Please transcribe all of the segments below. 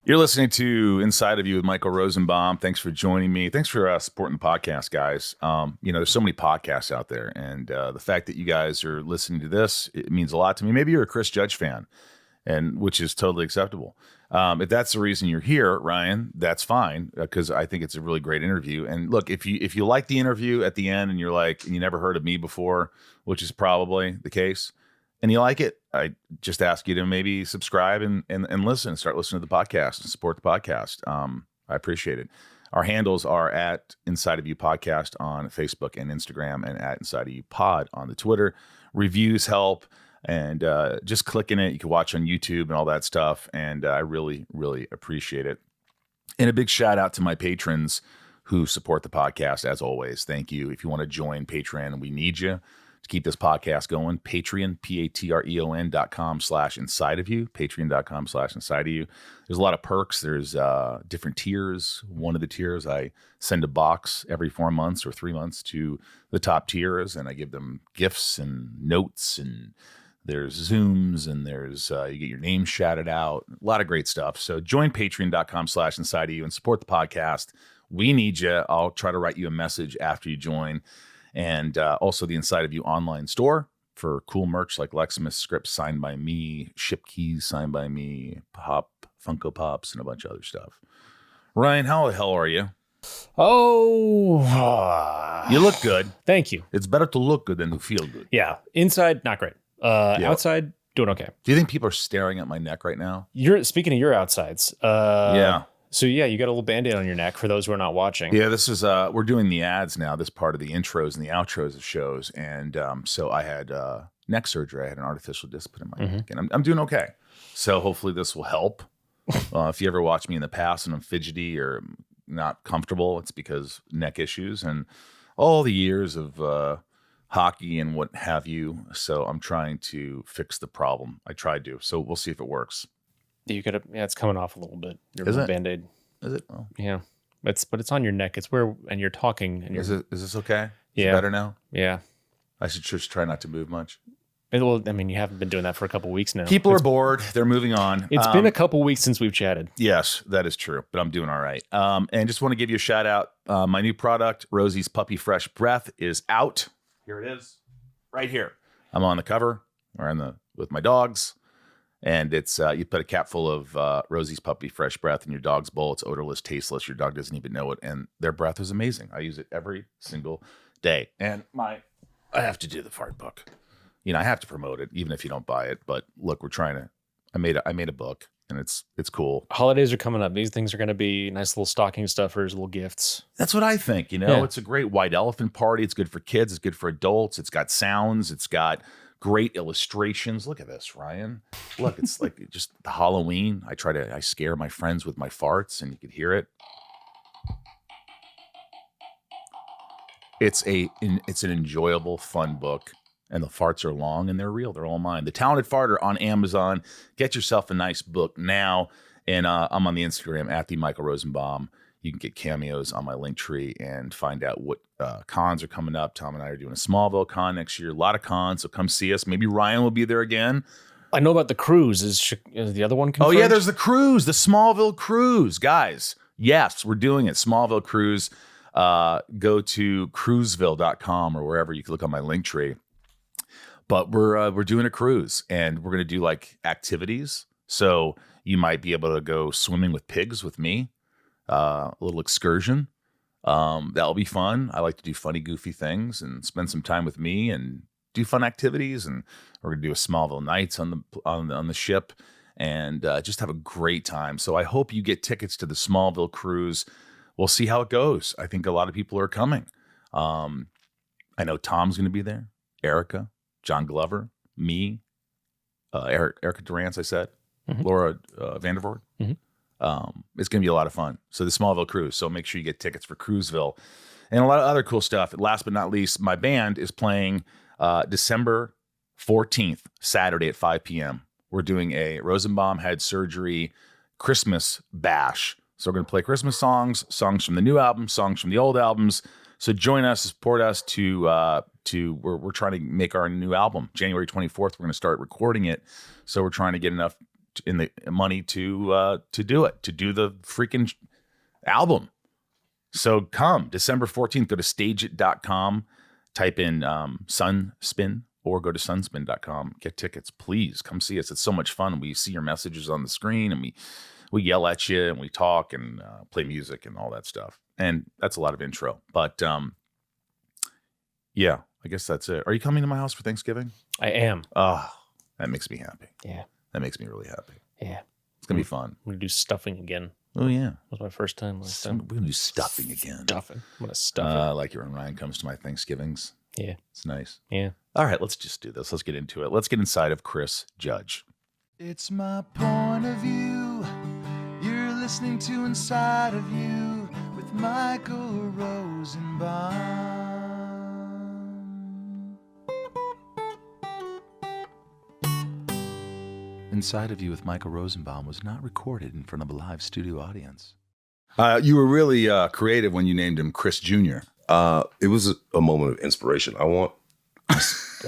You're listening to Inside of You with Michael Rosenbaum. Thanks for joining me. Thanks for supporting the podcast, guys. There's so many podcasts out there, and the fact that you guys are listening to this, it means a lot to me. Maybe you're a Chris Judge fan, and which is totally acceptable. If that's the reason you're here, Ryan, that's fine, because I think it's a really great interview. And look, if you like the interview at the end and you're like, you never heard of me before, which is probably the case, and you like it, I just ask you to maybe subscribe and listen, start listening to the podcast and support the podcast. I appreciate it. Our handles are at Inside of You Podcast on Facebook and Instagram, and at Inside of You Pod on the Twitter. Reviews help, and just clicking it, you can watch on YouTube and all that stuff. And I really, really appreciate it. And a big shout out to my patrons who support the podcast. As always, thank you. If you want to join Patreon, we need you to keep this podcast going. Patreon, patreon.com/inside of you, patreon.com/inside of you. There's a lot of perks. There's different tiers. One of the tiers, I send a box every 4 months or 3 months to the top tiers, and I give them gifts and notes, and there's Zooms, and there's you get your name shouted out. A lot of great stuff. So join patreon.com/inside of you and support the podcast. We need you. I'll try to write you a message after you join. And also the Inside of You online store for cool merch like Leximus scripts signed by me, ship keys signed by me, Funko Pops, and a bunch of other stuff. Ryan, how the hell are you? Oh, you look good. Thank you. It's better to look good than to feel good. Yeah. Inside, not great. Outside, doing okay. Do you think people are staring at my neck right now? You're speaking of your outsides. Yeah. So yeah, you got a little Band-Aid on your neck for those who are not watching. Yeah, this is we're doing the ads now, this part of the intros and the outros of shows. And so I had neck surgery. I had an artificial disc put in my neck, and I'm doing okay. So hopefully this will help. If you ever watch me in the past and I'm fidgety or not comfortable, it's because neck issues and all the years of hockey and what have you. So I'm trying to fix the problem. I tried to. So we'll see if it works. You could, it's coming off a little bit. Your Is it? Band-Aid. Is it? Oh. Yeah, but it's on your neck. It's where, and you're talking. And Is this okay? Is it better now? Yeah. I should just try not to move much. Well, I mean, you haven't been doing that for a couple of weeks now. People are bored. They're moving on. It's been a couple of weeks since we've chatted. Yes, that is true, but I'm doing all right. And just want to give you a shout out. My new product, Rosie's Puppy Fresh Breath, is out. Here it is, right here. I'm on the cover, with my dogs. And it's you put a cap full of Rosie's Puppy Fresh Breath in your dog's bowl. It's odorless, tasteless. Your dog doesn't even know it. And their breath is amazing. I use it every single day. And I have to do the fart book. I have to promote it, even if you don't buy it. But look, we're trying to. I made a book, and it's cool. Holidays are coming up. These things are going to be nice little stocking stuffers, little gifts. That's what I think. Yeah. It's a great white elephant party. It's good for kids. It's good for adults. It's got sounds. It's got great illustrations. Look at this, Ryan. Look, it's like just the Halloween. I scare my friends with my farts, and you can hear it. It's an enjoyable, fun book, and the farts are long and they're real. They're all mine. The Talented Farter on Amazon. Get yourself a nice book now, and I'm on the Instagram at the Michael Rosenbaum. You can get cameos on my link tree and find out what cons are coming up. Tom and I are doing a Smallville con next year. A lot of cons, so come see us. Maybe Ryan will be there again. I know about the cruise. Is the other one confirmed? Oh, yeah, there's the cruise, the Smallville cruise. Guys, yes, we're doing it. Smallville cruise. Go to cruiseville.com or wherever. You can look on my link tree. But we're doing a cruise, and we're going to do like activities. So you might be able to go swimming with pigs with me. A little excursion. That'll be fun. I like to do funny, goofy things and spend some time with me and do fun activities. And we're gonna do a Smallville Nights on the ship, and just have a great time. So I hope you get tickets to the Smallville cruise. We'll see how it goes. I think a lot of people are coming. I know Tom's gonna be there. Erica, John Glover, me, Erica Durance. I said, Laura Vandervoort. It's going to be a lot of fun. So the Smallville cruise. So make sure you get tickets for Cruiseville and a lot of other cool stuff. Last but not least, my band is playing December 14th, Saturday at 5 p.m. We're doing a Rosenbaum had surgery Christmas bash. So we're going to play Christmas songs from the new album, songs from the old albums. So join us, support us we're trying to make our new album. January 24th, we're going to start recording it. So we're trying to get enough in the money to do it, to do the freaking album. So come December 14th, go to stageit.com, type in Sunspin, or go to sunspin.com, get tickets. Please come see us. It's so much fun. We see your messages on the screen, and we yell at you, and we talk and play music and all that stuff. And that's a lot of intro. But yeah, I guess that's it. Are you coming to my house for Thanksgiving? I am. Oh, that makes me happy. Yeah. That makes me really happy. Yeah. It's going to be fun. I'm going to do stuffing again. Oh, yeah. That was my first time. We're going to do stuffing again. Stuffing. I'm going to stuff it. I like it when Ryan comes to my Thanksgivings. Yeah. It's nice. Yeah. All right, let's just do this. Let's get into it. Let's get inside of Chris Judge. It's my point of view. You're listening to Inside of You with Michael Rosenbaum. Inside of You with Michael Rosenbaum was not recorded in front of a live studio audience. You were really creative when you named him Chris Jr. It was a moment of inspiration. I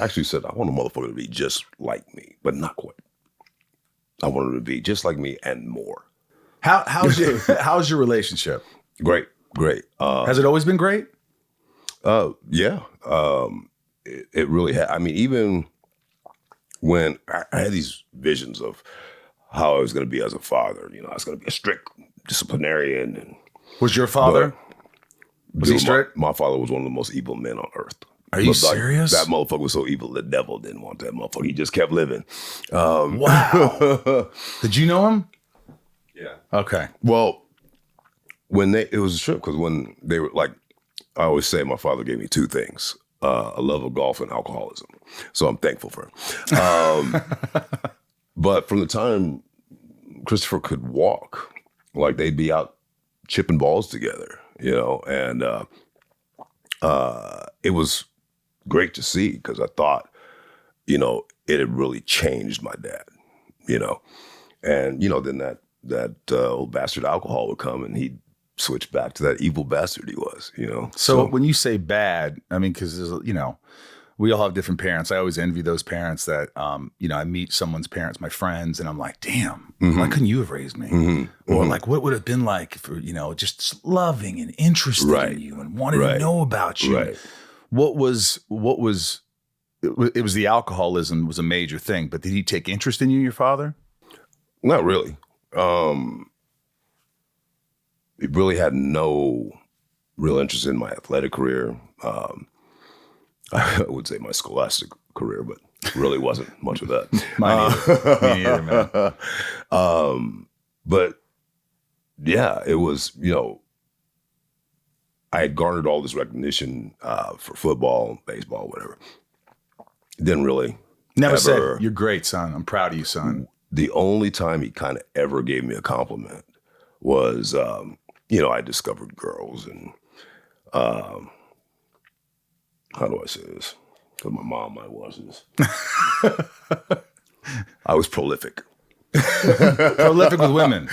actually said, I want a motherfucker to be just like me, but not quite. I want him to be just like me and more. How's your relationship? Great. Has it always been great? Yeah. It really had. I mean, even when I had these visions of how I was going to be as a father, I was going to be a strict disciplinarian. And was your father? Was he strict? My father was one of the most evil men on earth. Are you serious? That motherfucker was so evil, the devil didn't want that motherfucker. He just kept living. Wow. Did you know him? Yeah. Okay. Well, it was a trip, because when they were like, I always say my father gave me two things, a love of golf and alcoholism. So I'm thankful for him. But from the time Christopher could walk, like they'd be out chipping balls together, and it was great to see, because I thought, it had really changed my dad, and, then that old bastard alcohol would come and he'd switch back to that evil bastard he was, So when you say bad, I mean, because, we all have different parents. I always envy those parents that, I meet someone's parents, my friends, and I'm like, damn, why couldn't you have raised me? Or like, what would it have been like for, just loving and interested in you and wanting to know about you? Right. It was the alcoholism was a major thing, but did he take interest in you, your father? Not really. He really had no real interest in my athletic career. I would say my scholastic career, but really wasn't much of that. Mine either. Me either, man. But yeah, it was, I had garnered all this recognition for football, baseball, whatever. Didn't really. Never said, you're great, son. I'm proud of you, son. The only time he kind of ever gave me a compliment was, I discovered girls, and how do I say this? Because my mom might watch this. I was prolific. Prolific with women.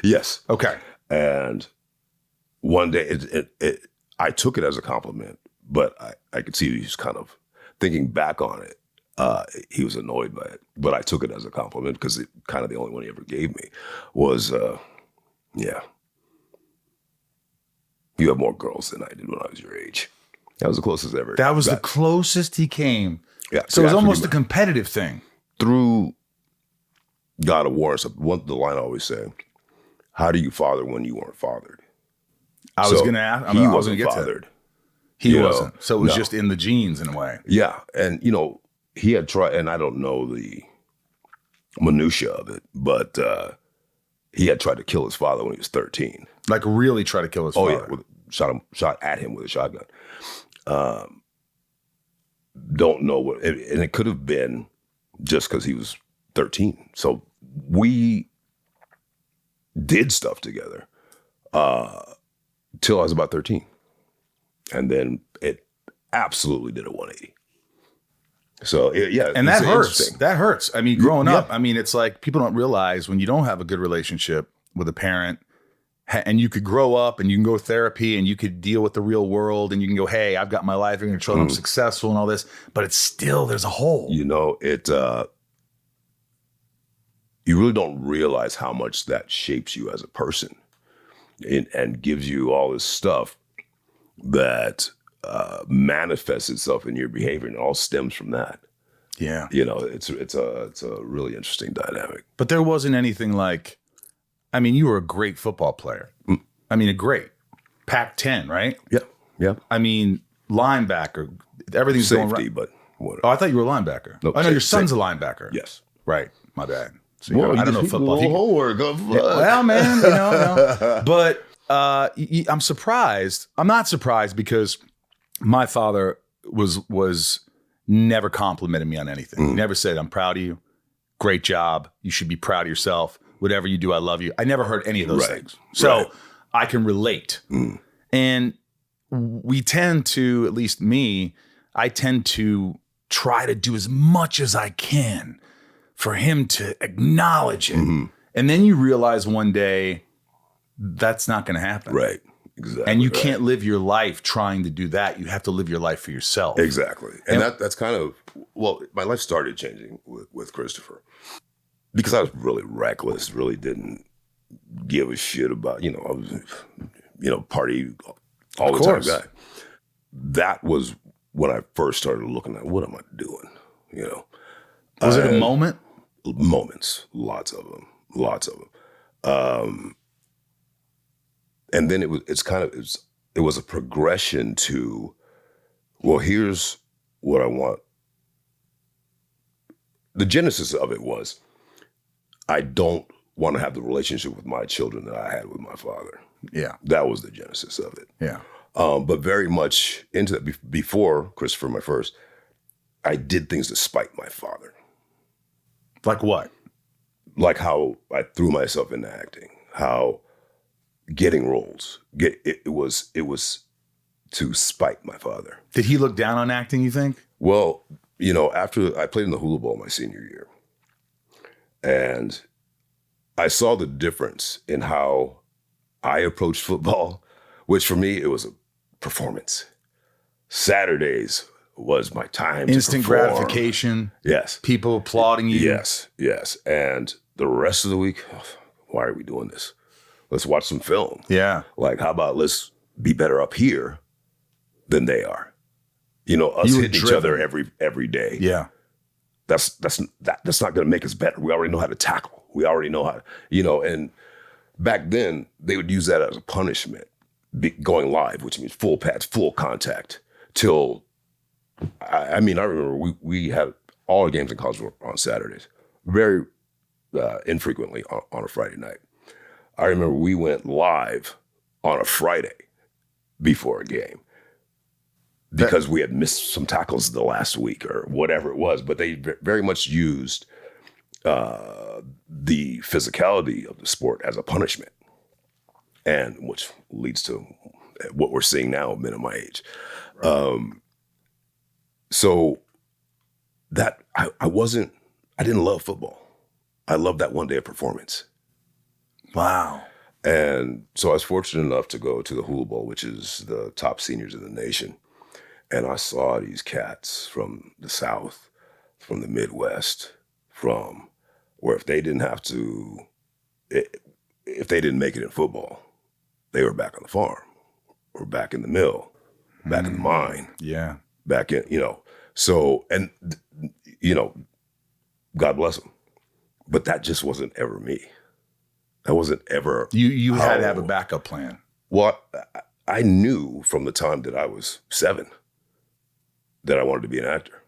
Yes. Okay. And one day, I took it as a compliment, but I could see he was kind of thinking back on it. He was annoyed by it, but I took it as a compliment, because it kind of the only one he ever gave me was, yeah, you have more girls than I did when I was your age. That was the closest ever. That was the closest he came. Yeah. So it was almost a competitive thing. Through God of War, the line I always say, how do you father when you weren't fathered? I was going to ask. He wasn't wasn't fathered. He wasn't. So it was just in the genes in a way. Yeah. And, he had tried, and I don't know the minutia of it, but he had tried to kill his father when he was 13. Like really try to kill his father? Oh, yeah. Shot at him with a shotgun. Don't know what, and it could have been just because he was 13. So we did stuff together till I was about 13. And then it absolutely did a 180. So yeah. And that hurts. That hurts. I mean, growing up, I mean, it's like people don't realize when you don't have a good relationship with a parent, and you could grow up and you can go therapy and you could deal with the real world and you can go, hey, I've got my life under control, I'm successful and all this, but it's still, there's a hole. It you really don't realize how much that shapes you as a person and gives you all this stuff that manifests itself in your behavior, and it all stems from that. Yeah. You know, it's a really interesting dynamic. But there wasn't anything like, I mean, you were a great football player. I mean, a great Pac-10, right? Yeah, yeah. I mean, linebacker, everything's Safety, going right. but whatever. Oh, I thought you were a linebacker. No, I know your son's safety. a linebacker. Yes. Right. My bad. So, Well, I don't know football. Homework. Well, man, you know. But I'm surprised. I'm not surprised because my father was never complimented me on anything. He never said, "I'm proud of you. Great job. You should be proud of yourself. Whatever you do, I love you." I never heard any of those things. So I can relate. And we tend to, at least me, I tend to try to do as much as I can for him to acknowledge it. And then you realize one day that's not going to happen. Right. Exactly. And you can't live your life trying to do that. You have to live your life for yourself. Exactly. And that's kind of, well, my life started changing with Christopher because I was really reckless, really didn't give a shit about, I was, party all the time guy. That was when I first started looking at, what am I doing? Was it a moment? Moments, lots of them. And then it was a progression to, well, here's what I want. The genesis of it was, I don't want to have the relationship with my children that I had with my father. Yeah. That was the genesis of it. Yeah. But very much into that, before Christopher, my first, I did things to spite my father. Like what? Like how I threw myself into acting, how getting roles, it was to spite my father. Did he look down on acting, you think? Well, after I played in the Hula Bowl my senior year, and I saw the difference in how I approached football, which for me, it was a performance. Saturdays was my time Instant to perform. gratification. Yes. People applauding you. Yes. And the rest of the week, why are we doing this? Let's watch some film. Yeah. Like, how about let's be better up here than they are? Us hitting each other every day. Yeah. That's not going to make us better. We already know how to tackle. We already know how to, and back then they would use that as a punishment, going live, which means full pads, full contact, till, I remember we had all our games in college were on Saturdays, very infrequently on a Friday night. I remember we went live on a Friday before a game because we had missed some tackles the last week or whatever it was, but they very much used the physicality of the sport as a punishment, and which leads to what we're seeing now, men of my age. Right. So that I didn't love football. I loved that one day of performance. Wow. And so I was fortunate enough to go to the Hula Bowl, which is the top seniors in the nation. And I saw these cats from the South, from the Midwest, from where if they didn't make it in football, they were back on the farm or back in the mill, back in the mine. Yeah. Back in, so, and, God bless them. But that just wasn't ever me. That wasn't ever. You had to have a backup plan. Well, I knew from the time that I was 7 that I wanted to be an actor.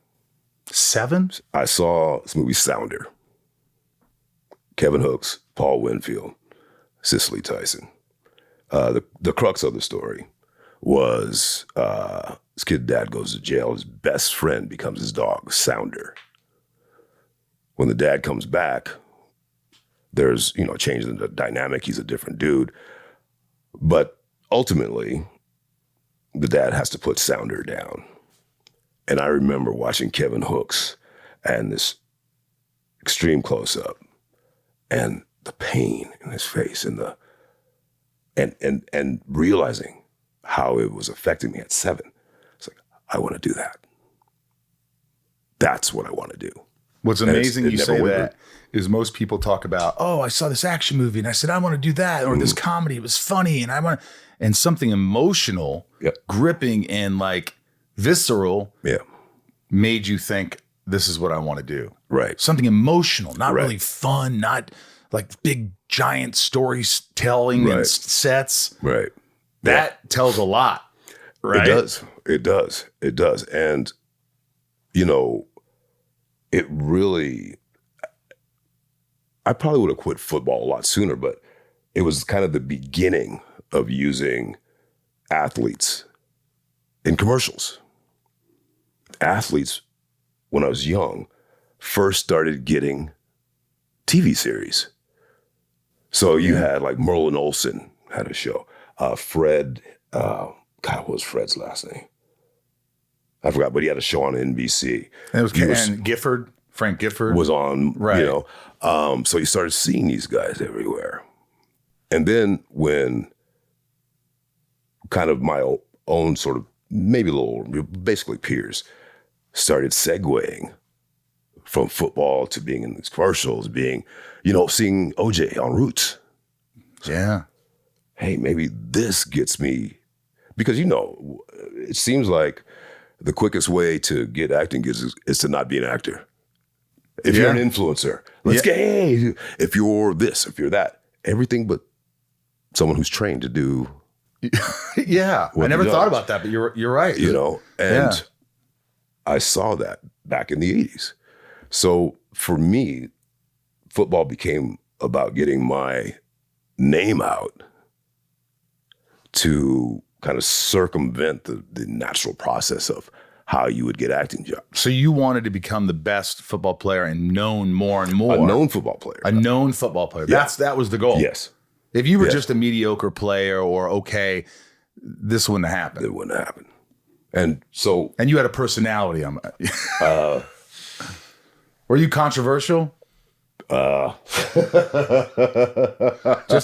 7? I saw this movie Sounder. Kevin Hooks, Paul Winfield, Cicely Tyson. The crux of the story was this kid's dad goes to jail. His best friend becomes his dog, Sounder. When the dad comes back, there's, a change in the dynamic. He's a different dude. But ultimately, the dad has to put Sounder down. And I remember watching Kevin Hooks and this extreme close-up and the pain in his face and and realizing how it was affecting me at 7. It's like, I want to do that. That's what I want to do. What's amazing you say wavered. that is most people talk about, oh, I saw this action movie and I said, I want to do that. Or this comedy, it was funny. And something emotional, gripping and like visceral made you think, this is what I want to do. Right. Something emotional, not really fun, not like big giant storytelling and sets. Right. That tells a lot, right? It does. And, it really, I probably would have quit football a lot sooner, but it was kind of the beginning of using athletes in commercials. Athletes, when I was young, first started getting TV series. So you had like Merlin Olsen had a show. Fred, what was Fred's last name? I forgot, but he had a show on NBC. And it was Gifford, Frank Gifford. Was on, so you started seeing these guys everywhere. And then when kind of my own sort of, basically peers, started segueing from football to being in these commercials, seeing OJ on Roots. Yeah. Hey, maybe this gets me, because it seems like the quickest way to get acting gigs is to not be an actor. If you're an influencer, if you're this, if you're that, everything but someone who's trained to do. Yeah, I never thought about that, but you're right. And I saw that back in the 80s. So for me, football became about getting my name out to kind of circumvent the natural process of how you would get acting jobs. So you wanted to become the best football player and known more and more. A known football player. Yeah. That was the goal. Yes. If you were just a mediocre player or okay, this wouldn't happen. It wouldn't happen. And you had a personality. Were you controversial? Just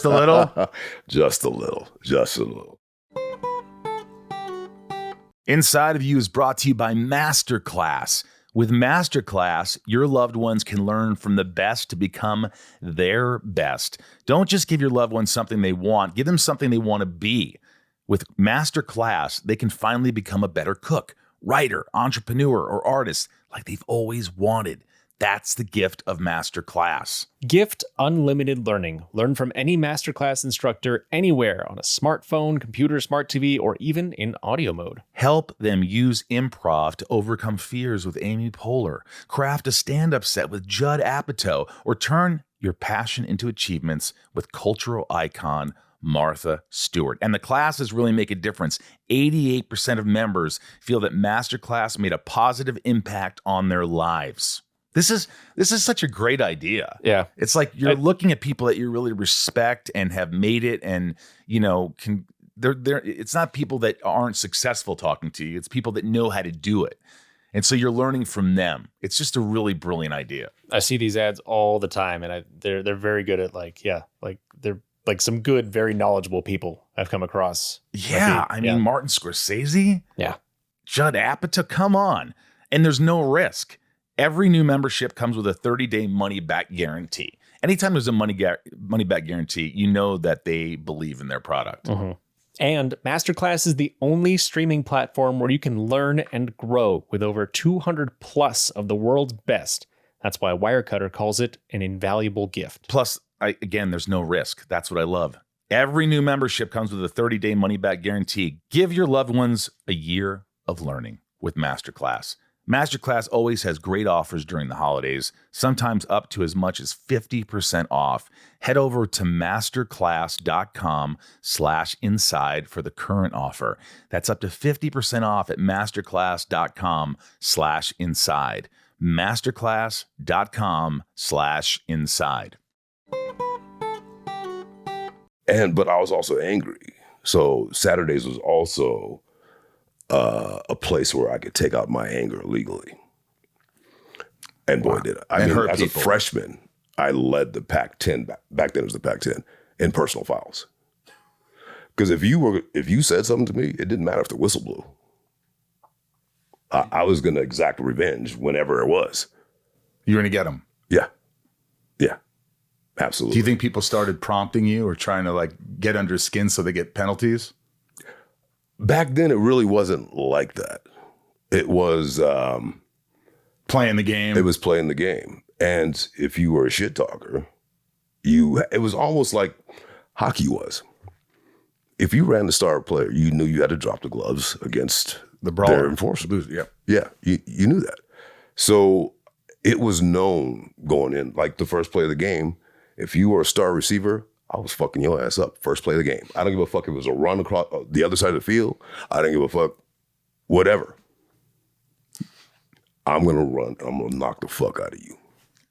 a little? Just a little. Inside of You is brought to you by Masterclass. With Masterclass, your loved ones can learn from the best to become their best. Don't just give your loved ones something they want. Give them something they want to be. With Masterclass, they can finally become a better cook, writer, entrepreneur, or artist like they've always wanted. That's the gift of Masterclass. Gift unlimited learning. Learn from any Masterclass instructor anywhere on a smartphone, computer, smart TV, or even in audio mode. Help them use improv to overcome fears with Amy Poehler. Craft a stand-up set with Judd Apatow, or turn your passion into achievements with cultural icon Martha Stewart. And the classes really make a difference. 88% of members feel that Masterclass made a positive impact on their lives. This is such a great idea. Yeah. It's like you're looking at people that you really respect and have made it, and it's not people that aren't successful talking to you. It's people that know how to do it. And so you're learning from them. It's just a really brilliant idea. I see these ads all the time, and they're very good at they're like some good, very knowledgeable people I've come across. Yeah. I mean, Martin Scorsese. Yeah. Judd Apatow, come on. And there's no risk. Every new membership comes with a 30-day money-back guarantee. Anytime there's a money-back guarantee, you know that they believe in their product. Mm-hmm. And Masterclass is the only streaming platform where you can learn and grow with over 200 plus of the world's best. That's why Wirecutter calls it an invaluable gift. Plus, there's no risk. That's what I love. Every new membership comes with a 30-day money-back guarantee. Give your loved ones a year of learning with Masterclass. Masterclass always has great offers during the holidays, sometimes up to as much as 50% off. Head over to masterclass.com/inside for the current offer. That's up to 50% off at masterclass.com/inside. Masterclass.com/inside. But I was also angry. So Saturdays was also a place where I could take out my anger legally. And boy, did I. As a freshman, I led the Pac-10, back then it was the Pac-10, in personal fouls. Because if you said something to me, it didn't matter if the whistle blew. I was going to exact revenge whenever it was. You're going to get them. Yeah. Yeah. Absolutely. Do you think people started prompting you or trying to like get under his skin so they get penalties? Back then, it really wasn't like that. It was playing the game. It was playing the game. And if you were a shit talker, it was almost like hockey was. If you ran the star player, you knew you had to drop the gloves against their enforcer. Yeah. Yeah, you knew that. So it was known going in, like the first play of the game, if you were a star receiver, I was fucking your ass up first play of the game. I don't give a fuck if it was a run across the other side of the field. I don't give a fuck, whatever. I'm going to run. I'm going to knock the fuck out of you.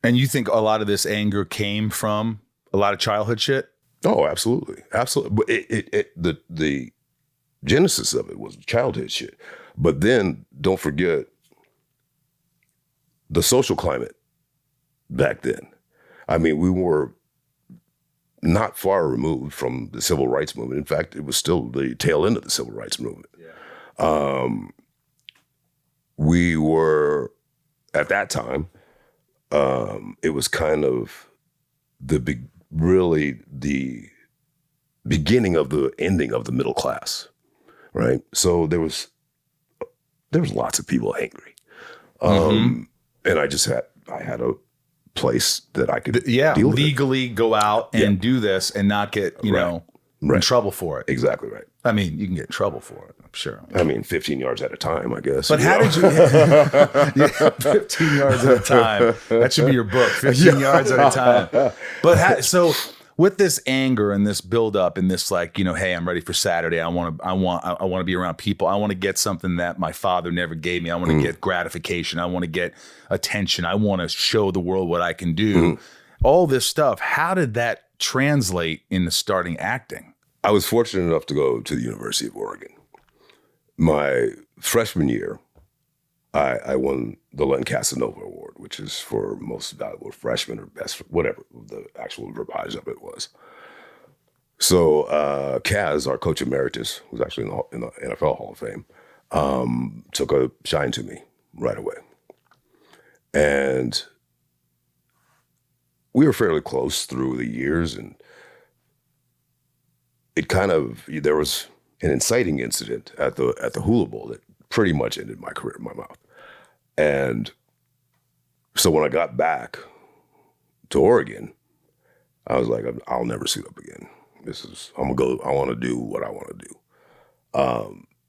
And you think a lot of this anger came from a lot of childhood shit? Oh, absolutely. Absolutely. But the genesis of it was childhood shit. But then don't forget the social climate back then. I mean, we were not far removed from the civil rights movement. In fact, it was still the tail end of the civil rights movement. Yeah. We were, at that time, it was kind of the beginning of the ending of the middle class, right? So there was lots of people angry. And I had a place that I could deal with legally go out and do this and not get, you know, in trouble for it. Exactly right. I mean, you can get in trouble for it, I'm sure. I mean, 15 yards at a time, I guess. But how did you... 15 yards at a time. That should be your book, 15 yards at a time. But so with this anger and this buildup and this like, you know, hey, I'm ready for Saturday. I want to be around people. I want to get something that my father never gave me. I want to get gratification. I want to get attention. I want to show the world what I can do. All this stuff. How did that translate into starting acting? I was fortunate enough to go to the University of Oregon. My freshman year, I won the Len Casanova Award, which is for most valuable freshman or best, whatever the actual verbiage of it was. So Kaz, our coach emeritus, who's actually in the NFL Hall of Fame, took a shine to me right away. And we were fairly close through the years, and there was an inciting incident at the Hula Bowl that pretty much ended my career in my mouth. And so when I got back to Oregon, I was like, I'll never suit up again. I want to do what I want to do.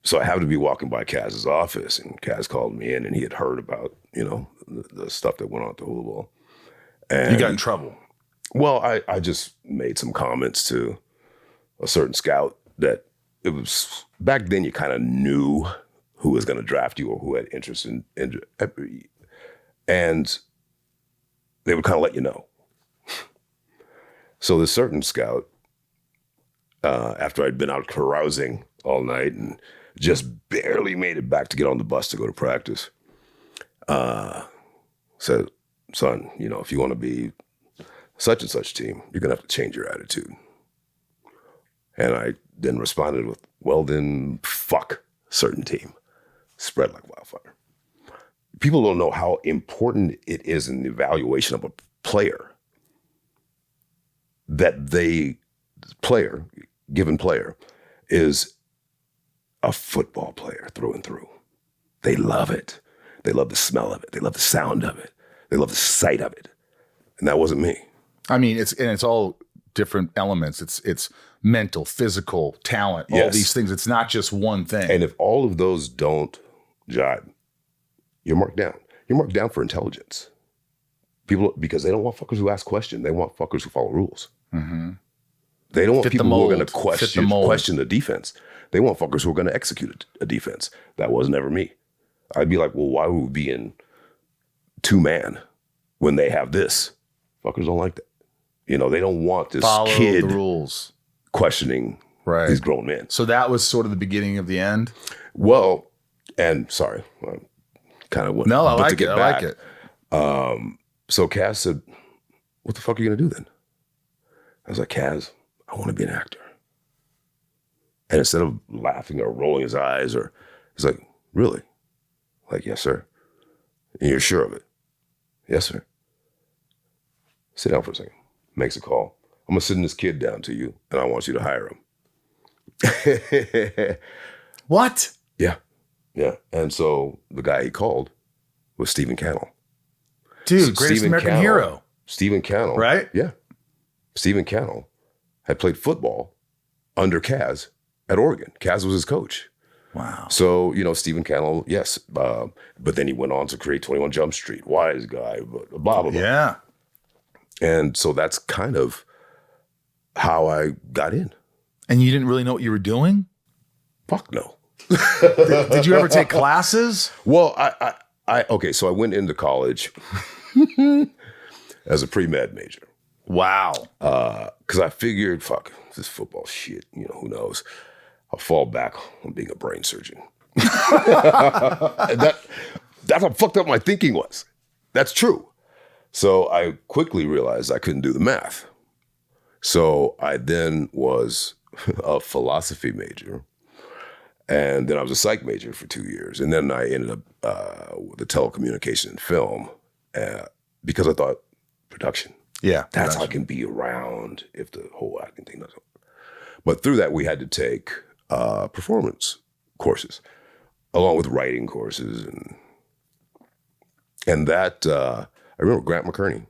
So I happened to be walking by Kaz's office, and Kaz called me in, and he had heard about, you know, the stuff that went on at the Hula Bowl. And you got in trouble? Well, I just made some comments to a certain scout that it was, back then you kind of knew who was going to draft you or who had interest in and they would kind of let you know. So this certain scout, after I'd been out carousing all night and just barely made it back to get on the bus to go to practice, said, son, you know, if you want to be such and such team, you're going to have to change your attitude. And I then responded with, well, then fuck certain team. Spread like wildfire. People don't know how important it is in the evaluation of a player that given player is a football player through and through. They love it. They love the smell of it. They love the sound of it. They love the sight of it. And that wasn't me. I mean, it's all different elements. It's mental, physical, talent, all these things. It's not just one thing. And if all of those don't jibe, you're marked down. You're marked down for intelligence. People, because they don't want fuckers who ask questions. They want fuckers who follow rules. Mm-hmm. They don't want people who are going to question the defense. They want fuckers who are going to execute a defense. That was never me. I'd be like, well, why would we be in 2-man when they have this? Fuckers don't like that. You know, they don't want this kid the rules questioning these grown men. So that was sort of the beginning of the end? Well, and sorry, I kind of went. No, I like it. I like it. So Kaz said, what the fuck are you going to do then? I was like, Kaz, I want to be an actor. And instead of laughing or rolling his eyes, he's like, really? Like, yes, sir. And you're sure of it? Yes, sir. Sit down for a second. Makes a call. I'm going to send this kid down to you, and I want you to hire him. What? Yeah. Yeah. And so the guy he called was Stephen Cannell. Dude, greatest American hero. Stephen Cannell. Right? Yeah. Stephen Cannell had played football under Kaz at Oregon. Kaz was his coach. Wow. So, Stephen Cannell, yes. But then he went on to create 21 Jump Street, Wise Guy, blah, blah, blah. Yeah. And so that's kind of how I got in. And you didn't really know what you were doing? Fuck no. Did you ever take classes? Well, okay, so I went into college as a pre-med major. Wow. Because I figured, fuck, this football shit, who knows? I'll fall back on being a brain surgeon. That's how fucked up my thinking was. That's true. So I quickly realized I couldn't do the math. So I then was a philosophy major. And then I was a psych major for 2 years. And then I ended up with a telecommunication and film because I thought production. Yeah. That's how I can be around if the whole acting thing doesn't. But through that, we had to take performance courses along with writing courses. And that, I remember Grant McCurney.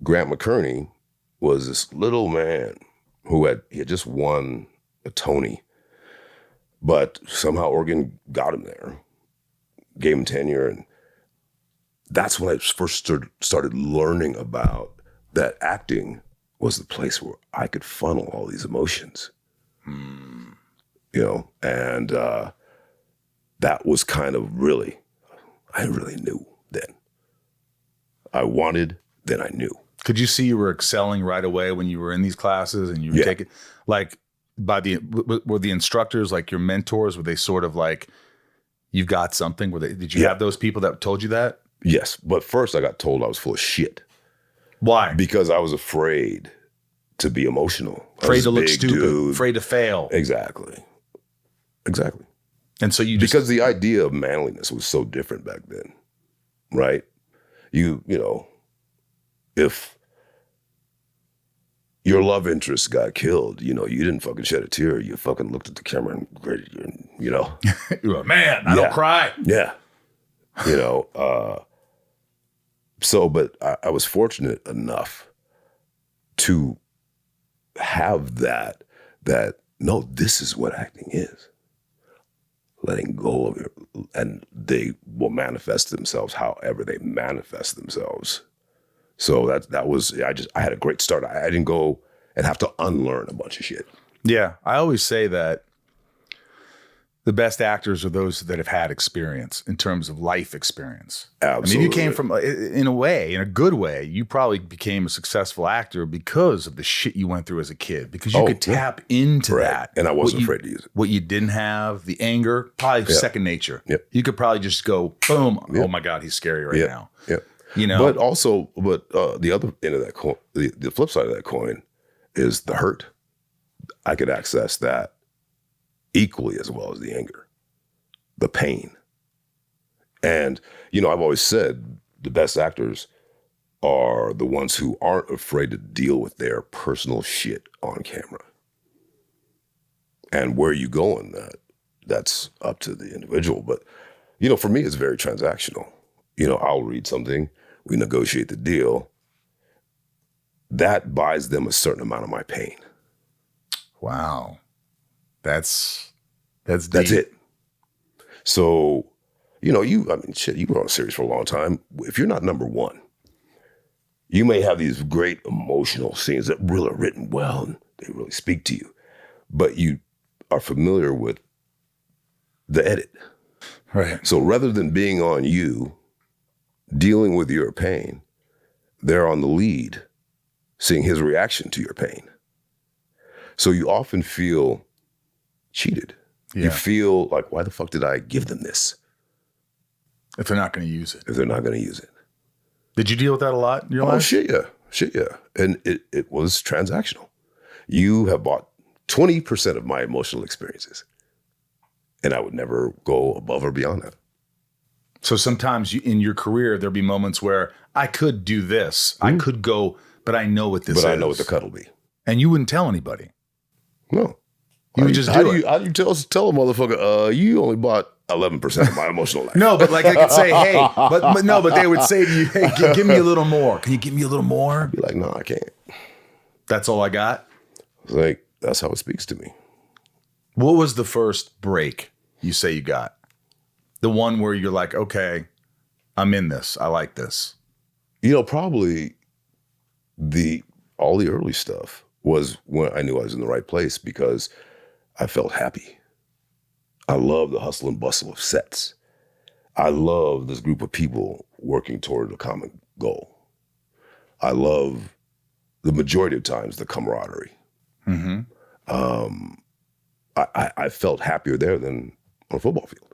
Grant McCurney was this little man who had just won a Tony. But somehow Oregon got him there, gave him tenure. And that's when I first started learning about that acting was the place where I could funnel all these emotions. And that was kind of I really knew then. I wanted, then I knew. Could you see you were excelling right away when you were in these classes and you were taking, like, were the instructors like your mentors? Were they sort of like, you've got something? Did you have those people that told you that? Yes. But first I got told I was full of shit. Why? Because I was afraid to be emotional. Afraid to look stupid. Afraid to fail. Exactly. And so because the idea of manliness was so different back then, right? If your love interest got killed, you didn't fucking shed a tear. You fucking looked at the camera and gritted, You're like, man, I don't cry. Yeah. But I was fortunate enough to have that, no, this is what acting is. Letting go of it. And they will manifest themselves however they manifest themselves. So that was, I had a great start. I didn't go and have to unlearn a bunch of shit. Yeah. I always say that the best actors are those that have had experience in terms of life experience. Absolutely. I mean, you came from, in a good way, you probably became a successful actor because of the shit you went through as a kid, because you could tap into that. And I wasn't afraid to use it. What you didn't have, the anger, probably second nature. Yep. You could probably just go, boom, oh my God, he's scary right now. Yeah. But the other end of that coin, the flip side of that coin is the hurt. I could access that equally as well as the anger, the pain. And, I've always said the best actors are the ones who aren't afraid to deal with their personal shit on camera. And where you go in that's up to the individual. But, for me, it's very transactional. I'll read something, we negotiate the deal. That buys them a certain amount of my pain. Wow. That's it. So, you were on a series for a long time. If you're not number one, you may have these great emotional scenes that really are written well and they really speak to you, but you are familiar with the edit. Right. So rather than being on you, dealing with your pain, they're on the lead, seeing his reaction to your pain. So you often feel cheated. Yeah. You feel like, why the fuck did I give them this? If they're not going to use it. Did you deal with that a lot in your life? Shit, yeah. And it was transactional. You have bought 20% of my emotional experiences. And I would never go above or beyond that. So sometimes in your career, there'll be moments where I could do this. I could go, but I know what this is. But I know what the cut will be. And you wouldn't tell anybody. No. You would just do it. How do you tell a motherfucker, you only bought 11% of my emotional life? No, but like I could say, hey, but they would say to you, hey, give me a little more. Can you give me a little more? I'd be like, no, I can't. That's all I got? It's like, that's how it speaks to me. What was the first break you say you got? The one where you're like, okay, I'm in this. I like this. Probably all the early stuff was when I knew I was in the right place because I felt happy. I love the hustle and bustle of sets. I love this group of people working toward a common goal. I love the majority of times the camaraderie. Mm-hmm. I felt happier there than on a football field.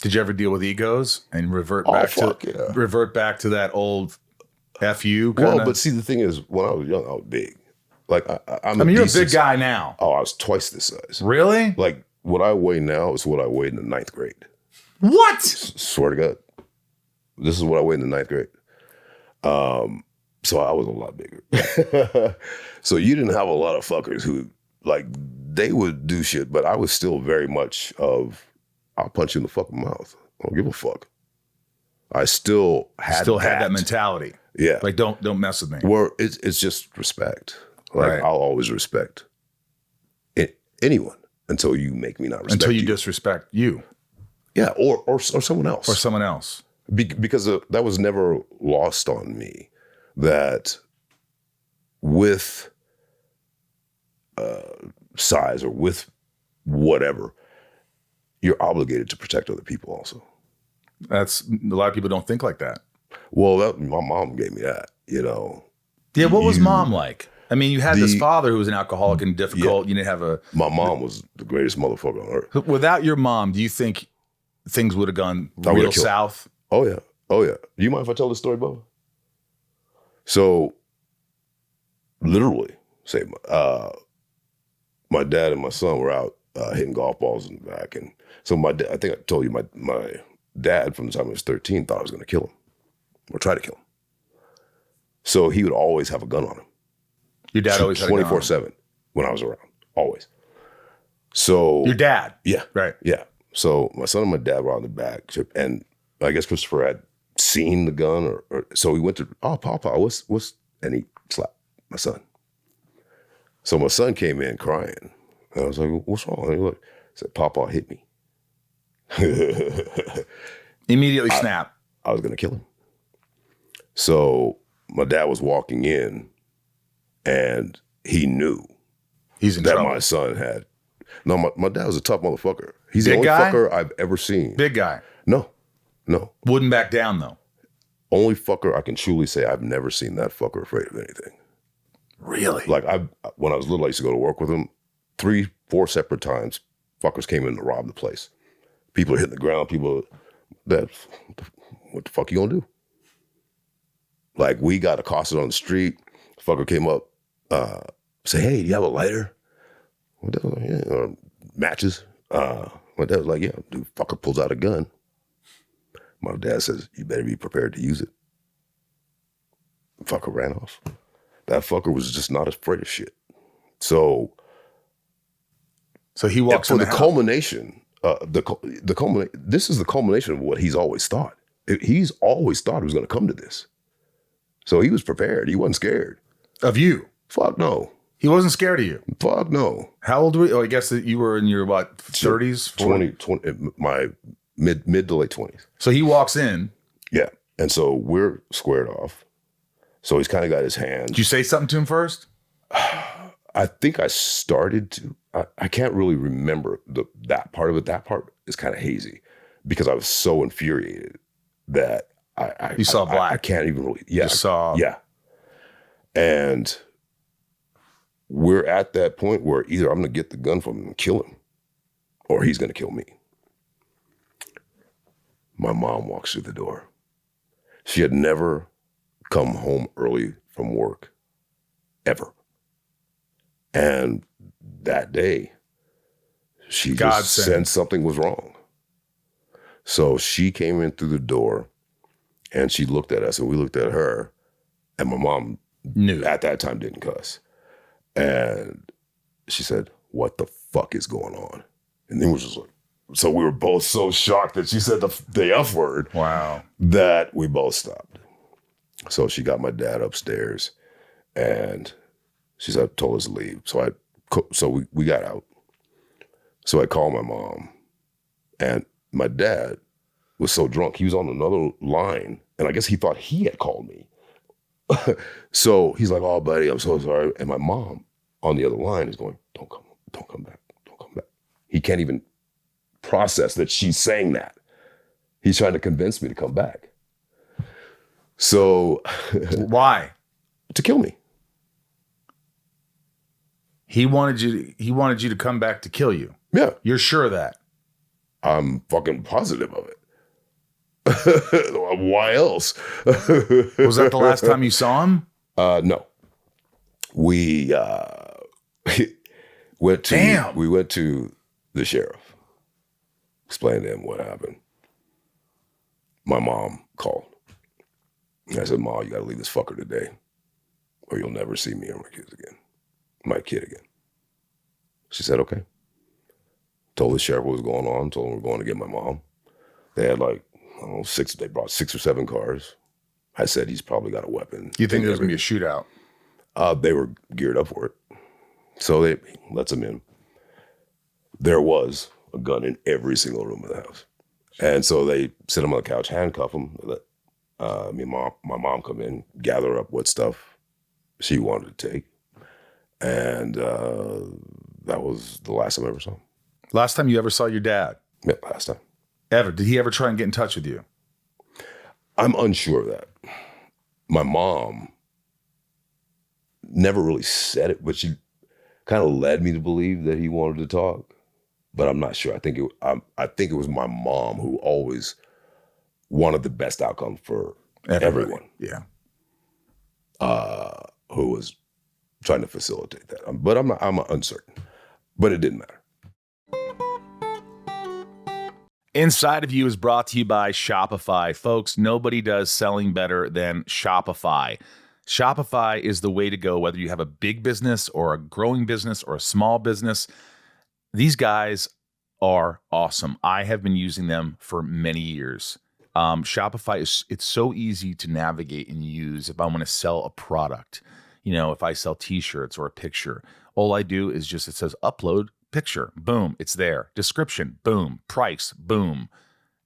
Did you ever deal with egos and revert back to that old FU kind of? Well, but see, the thing is, when I was young, I was big. Like you're a big guy now. Oh, I was twice this size. Really? Like what I weigh now is what I weighed in the 9th grade. What? Swear to God, this is what I weighed in the 9th grade. So I was a lot bigger. So you didn't have a lot of fuckers who like they would do shit, but I was still very much of I'll punch you in the fucking mouth. I don't give a fuck. I still had that mentality. Yeah, like don't mess with me. Well, it's just respect. Like right. I'll always respect anyone until you make me not respect until you disrespect you. Yeah, or someone else. Or someone else. Because that was never lost on me that with size or with whatever, you're obligated to protect other people also. That's a lot of people don't think like that. Well, my mom gave me that, Yeah, what was mom like? I mean, you had this father who was an alcoholic and difficult. Yeah. You didn't have my mom was the greatest motherfucker on earth. Without your mom, do you think things would have gone real south? Oh, yeah. Do you mind if I tell this story, Bubba? So, literally, my dad and my son were out hitting golf balls in the back. And so I think I told you, my dad, from the time he was 13, thought I was going to kill him or try to kill him. So he would always have a gun on him. Your dad always had a gun on him? 24/7 when I was around, always. So your dad? Yeah. Right. Yeah. So my son and my dad were on the back, and I guess Christopher had seen the gun, or so he went to, Papa, what's, and he slapped my son. So my son came in crying. And I was like, what's wrong? And he said, Papa hit me. Immediately snap. I was going to kill him. So my dad was walking in and he knew he's in that trouble. My son had. No, my dad was a tough motherfucker. He's Big the only guy? fucker I've ever seen. Big guy. No. Wouldn't back down though. Only fucker I can truly say I've never seen that fucker afraid of anything. Really? Like when I was little, I used to go to work with him. 3-4 separate times, fuckers came in to rob the place. People are hitting the ground. What the fuck you gonna do? Like we got accosted on the street. Fucker came up, say, hey, do you have a lighter? My dad was like, yeah, or matches. My dad was like, yeah. Dude, fucker pulls out a gun. My dad says, you better be prepared to use it. Fucker ran off. That fucker was just not afraid of shit. So he walks in for the culmination. This is the culmination of what he's always thought. He's always thought he was going to come to this. So he was prepared. He wasn't scared. Of you? Fuck no. He wasn't scared of you? Fuck no. How old were you? Oh, I guess that you were in your, 30s? 20, my mid to late 20s. So he walks in. Yeah. And so we're squared off. So he's kind of got his hand. Did you say something to him first? I think I started to. I can't really remember that part of it. That part is kind of hazy because I was so infuriated that you saw black. I can't even really. Yeah. You saw. Yeah. And we're at that point where either I'm going to get the gun from him and kill him, or he's going to kill me. My mom walks through the door. She had never come home early from work, ever. And that day, she just sensed something was wrong. So she came in through the door and she looked at us and we looked at her, and my mom Knew. at that time didn't cuss. And she said, "What the fuck is going on?" And then was just like, so we were both so shocked that she said the F word. Wow. That we both stopped. So she got my dad upstairs and she said, told us to leave. So we got out. So I called my mom, and my dad was so drunk, he was on another line, and I guess he thought he had called me. So he's like, "Oh, buddy, I'm so sorry." And my mom on the other line is going, don't come back. Don't come back. He can't even process that she's saying that. He's trying to convince me to come back. So Why? to kill me. He wanted you to come back to kill you. Yeah. You're sure of that? I'm fucking positive of it. Why else? Was that the last time you saw him? No. We went to Damn. we went to the sheriff. Explained to him what happened. My mom called. And I said, "Ma, you gotta leave this fucker today, or you'll never see me or my kid again. She said, "Okay." Told the sheriff what was going on, told him we're going to get my mom. They had like, I don't know, they brought 6 or 7 cars. I said, he's probably got a weapon. You think there's gonna be a shootout? They were geared up for it. So they lets them in. There was a gun in every single room of the house. And so they sit him on the couch, handcuff him, let me and my mom come in, gather up what stuff she wanted to take. And that was the last time I ever saw him. Last time you ever saw your dad? Yeah, last time. Ever? Did he ever try and get in touch with you? I'm unsure of that. My mom never really said it, but she kind of led me to believe that he wanted to talk. But I'm not sure. I think it was my mom who always wanted the best outcome for everyone. Yeah. Who was trying to facilitate that. But I'm uncertain. But it didn't matter. Inside of You is brought to you by Shopify. Folks, nobody does selling better than Shopify. Shopify is the way to go, whether you have a big business or a growing business or a small business. These guys are awesome. I have been using them for many years. Shopify it's so easy to navigate and use if I want to sell a product. You know, if I sell t-shirts or a picture, all I do is it says upload picture, boom, it's there. Description, boom. Price, boom.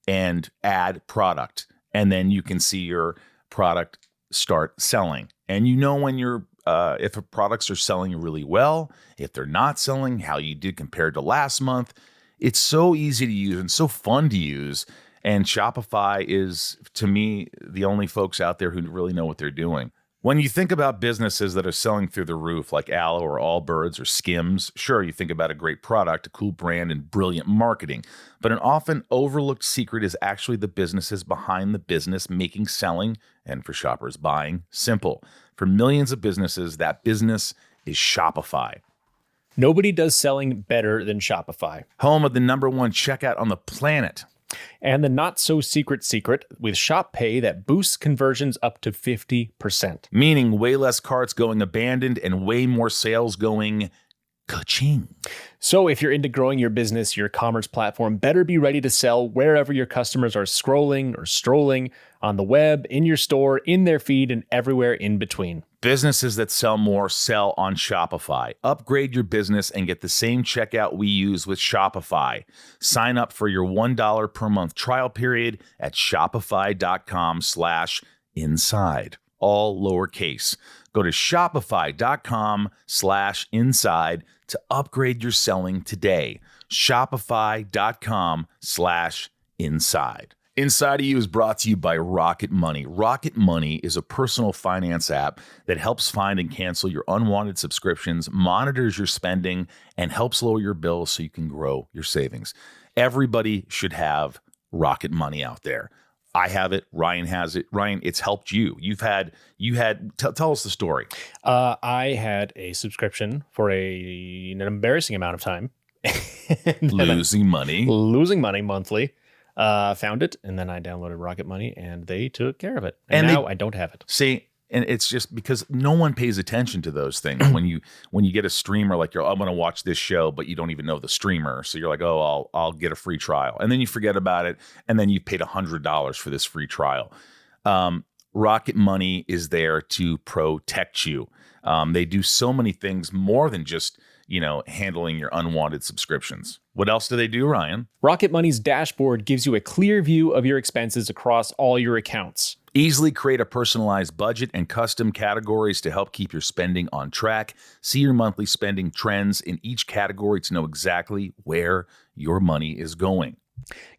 And add product. And then you can see your product start selling. And you know when if products are selling really well, if they're not selling, how you did compared to last month. It's so easy to use and so fun to use. And Shopify is, to me, the only folks out there who really know what they're doing. When you think about businesses that are selling through the roof, like Aloe or Allbirds or Skims, sure, you think about a great product, a cool brand, and brilliant marketing. But an often overlooked secret is actually the businesses behind the business making selling, and for shoppers buying, simple. For millions of businesses, that business is Shopify. Nobody does selling better than Shopify. Home of the #1 checkout on the planet. And the not-so-secret secret with Shop Pay that boosts conversions up to 50%. Meaning way less carts going abandoned and way more sales going ka-ching. So if you're into growing your business, your commerce platform better be ready to sell wherever your customers are scrolling or strolling, on the web, in your store, in their feed, and everywhere in between. Businesses that sell more sell on Shopify. Upgrade your business and get the same checkout we use with Shopify. Sign up for your $1 per month trial period at shopify.com/inside. All lowercase. Go to shopify.com/inside to upgrade your selling today. Shopify.com/inside. Inside of You is brought to you by Rocket Money. Rocket Money is a personal finance app that helps find and cancel your unwanted subscriptions, monitors your spending, and helps lower your bills so you can grow your savings. Everybody should have Rocket Money out there. I have it. Ryan has it. Ryan, it's helped you. Tell us the story. I had a subscription for an embarrassing amount of time. Losing money Losing money monthly. Found it, and then I downloaded Rocket Money, and they took care of it. And And now I don't have it. See, and it's just because no one pays attention to those things. when you get a streamer like I'm going to watch this show, but you don't even know the streamer, so you're like, oh, I'll get a free trial, and then you forget about it, and then you paid $100 for this free trial. Rocket Money is there to protect you. They do so many things more than just handling your unwanted subscriptions. What else do they do, Ryan? Rocket Money's dashboard gives you a clear view of your expenses across all your accounts. Easily create a personalized budget and custom categories to help keep your spending on track. See your monthly spending trends in each category to know exactly where your money is going.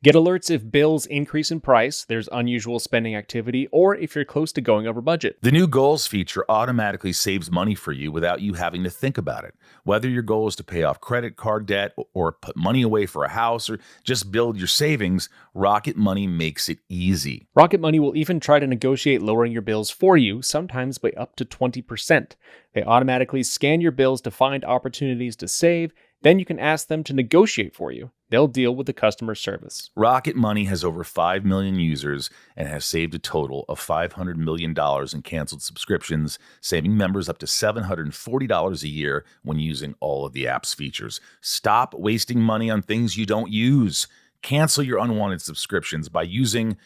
Get alerts if bills increase in price, there's unusual spending activity, or if you're close to going over budget. The new goals feature automatically saves money for you without you having to think about it. Whether your goal is to pay off credit card debt or put money away for a house or just build your savings, Rocket Money makes it easy. Rocket Money will even try to negotiate lowering your bills for you, sometimes by up to 20%. They automatically scan your bills to find opportunities to save. Then you can ask them to negotiate for you. They'll deal with the customer service. Rocket Money has over 5 million users and has saved a total of $500 million in canceled subscriptions, saving members up to $740 a year when using all of the app's features. Stop wasting money on things you don't use. Cancel your unwanted subscriptions by using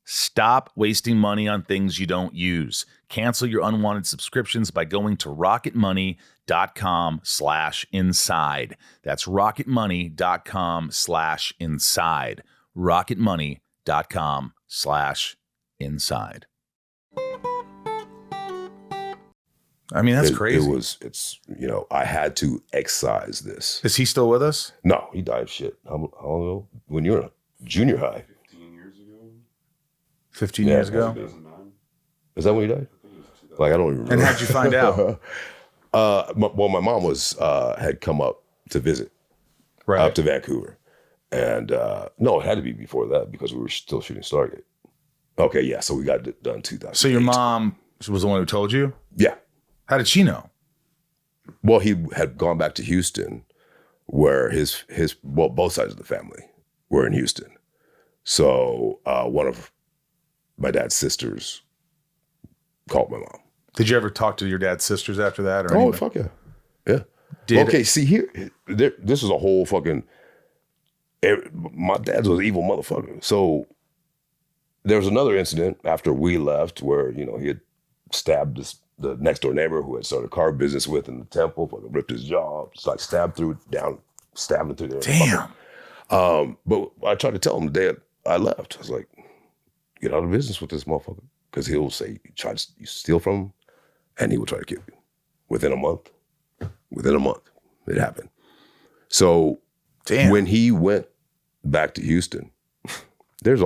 Stop wasting money on things you don't use. Cancel your unwanted subscriptions by going to rocketmoney.com/inside. That's rocketmoney.com/inside. rocketmoney.com/inside. I mean, that's crazy. I had to excise this. Is he still with us? No, he died of shit. How long ago? When you were in junior high. 15 years ago? Is that when he died? I don't even remember. And how'd you find out? My mom had come up to visit, up to Vancouver. And no, it had to be before that because we were still shooting Stargate. Okay, yeah, so we got it done 2000. So your mom was the one who told you? Yeah. How did she know? Well, he had gone back to Houston where both sides of the family were in Houston. So one of my dad's sisters called my mom. Did you ever talk to your dad's sisters after that? Or anybody? Fuck yeah. Yeah. Okay, see here, this is a whole fucking, my dad was an evil motherfucker. So there was another incident after we left where, he had stabbed the next door neighbor who had started a car business with in the temple, fucking ripped his jaw, just stabbed him through there. Damn. But I tried to tell him the day I left, I was like, get out of business with this motherfucker. Because he'll say, you steal from him, and he will try to kill you. Within a month, it happened. So when he went back to Houston, there's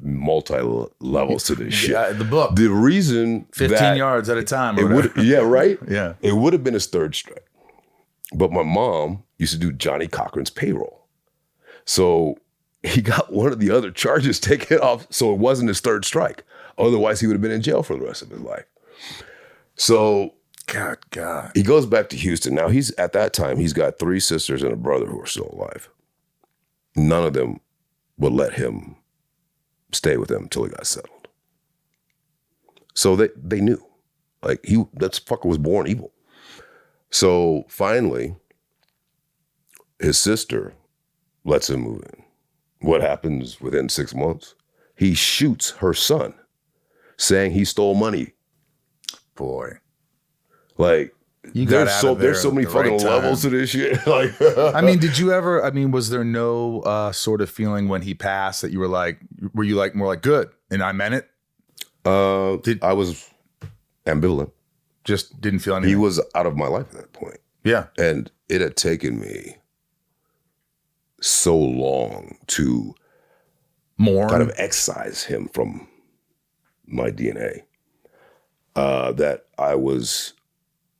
multi-levels to this shit. Yeah, the book. The reason 15 yards at a time. Yeah, right? Yeah. It would have been his third strike. But my mom used to do Johnny Cochran's payroll. So he got one of the other charges taken off, so it wasn't his third strike. Otherwise, he would have been in jail for the rest of his life. So, God. He goes back to Houston. Now, at that time, he's got 3 sisters and a brother who are still alive. None of them would let him stay with them until he got settled. So they knew. That fucker was born evil. So finally, his sister lets him move in. What happens within 6 months? He shoots her son, saying he stole money. Boy. There's so many fucking levels to this shit. I mean, was there no sort of feeling when he passed that you were more like, good, and I meant it? I was ambivalent. Just didn't feel anything? He was out of my life at that point. Yeah. And it had taken me so long to kind of excise him from my DNA that I was,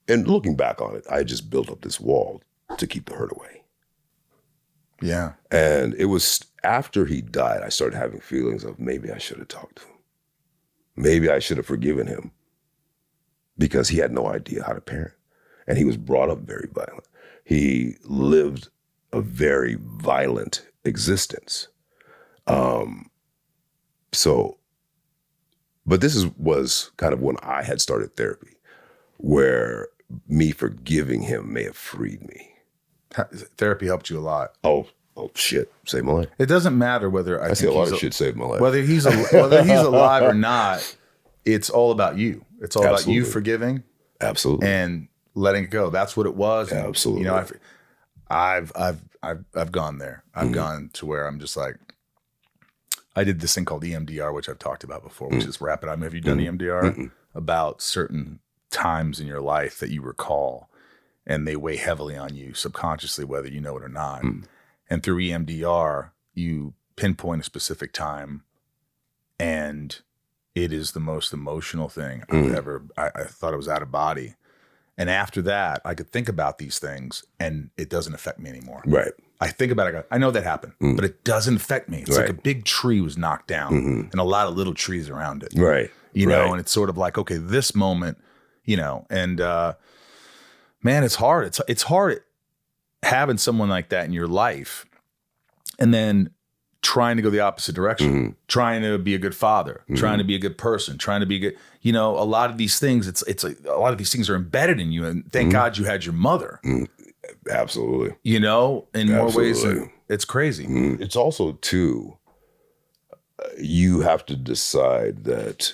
and looking back on it, I just built up this wall to keep the hurt away. Yeah. And it was after he died, I started having feelings of maybe I should have talked to him. Maybe I should have forgiven him because he had no idea how to parent. And he was brought up very violent. He lived a very violent existence. But this was kind of when I had started therapy, where me forgiving him may have freed me. Therapy helped you a lot. Oh shit! Saved my life. It doesn't matter whether I see a lot of shit saved my life. Whether he's alive or not. It's all about you. It's all about you forgiving, absolutely, and letting it go. That's what it was. And, absolutely. You know, I've gone there. I've gone to where I'm just like, I did this thing called EMDR, which I've talked about before, which is rapid eye. Have you done EMDR? About certain times in your life that you recall, and they weigh heavily on you subconsciously, whether you know it or not. And through EMDR, you pinpoint a specific time, and it is the most emotional thing I've ever. I thought it was out of body, and after that, I could think about these things, and it doesn't affect me anymore. Right. I think about it. I know that happened, but it doesn't affect me. It's like a big tree was knocked down, and a lot of little trees around it. Right. You know, and it's sort of like, okay, this moment, you know, and man, it's hard. It's hard having someone like that in your life, and then trying to go the opposite direction, trying to be a good father, trying to be a good person, trying to be good. You know, a lot of these things, it's a lot of these things are embedded in you, and thank God you had your mother. Absolutely. You know, in more ways, it's crazy. It's also too, you have to decide that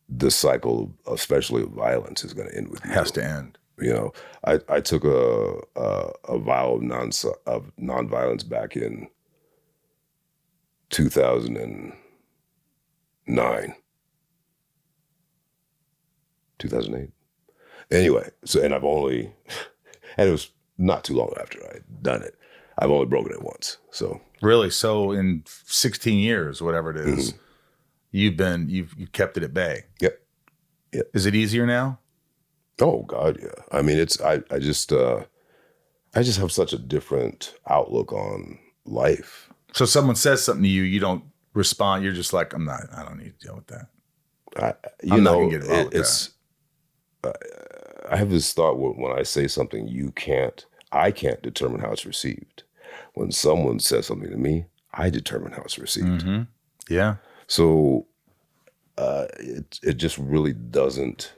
the cycle, especially of violence, is going to end with you. Has to end. You know, I took a vow of nonviolence back in 2009, 2008. Anyway, and it was not too long after I'd done it. I've only broken it once. So really, so in 16 years, whatever it is, you've kept it at bay. Yep. Is it easier now? Oh God, yeah. I mean, I just have such a different outlook on life. So someone says something to you, you don't respond. You're just like, I don't need to deal with that. I have this thought when I say something, I can't determine how it's received. When someone says something to me, I determine how it's received. Yeah. So it just really doesn't.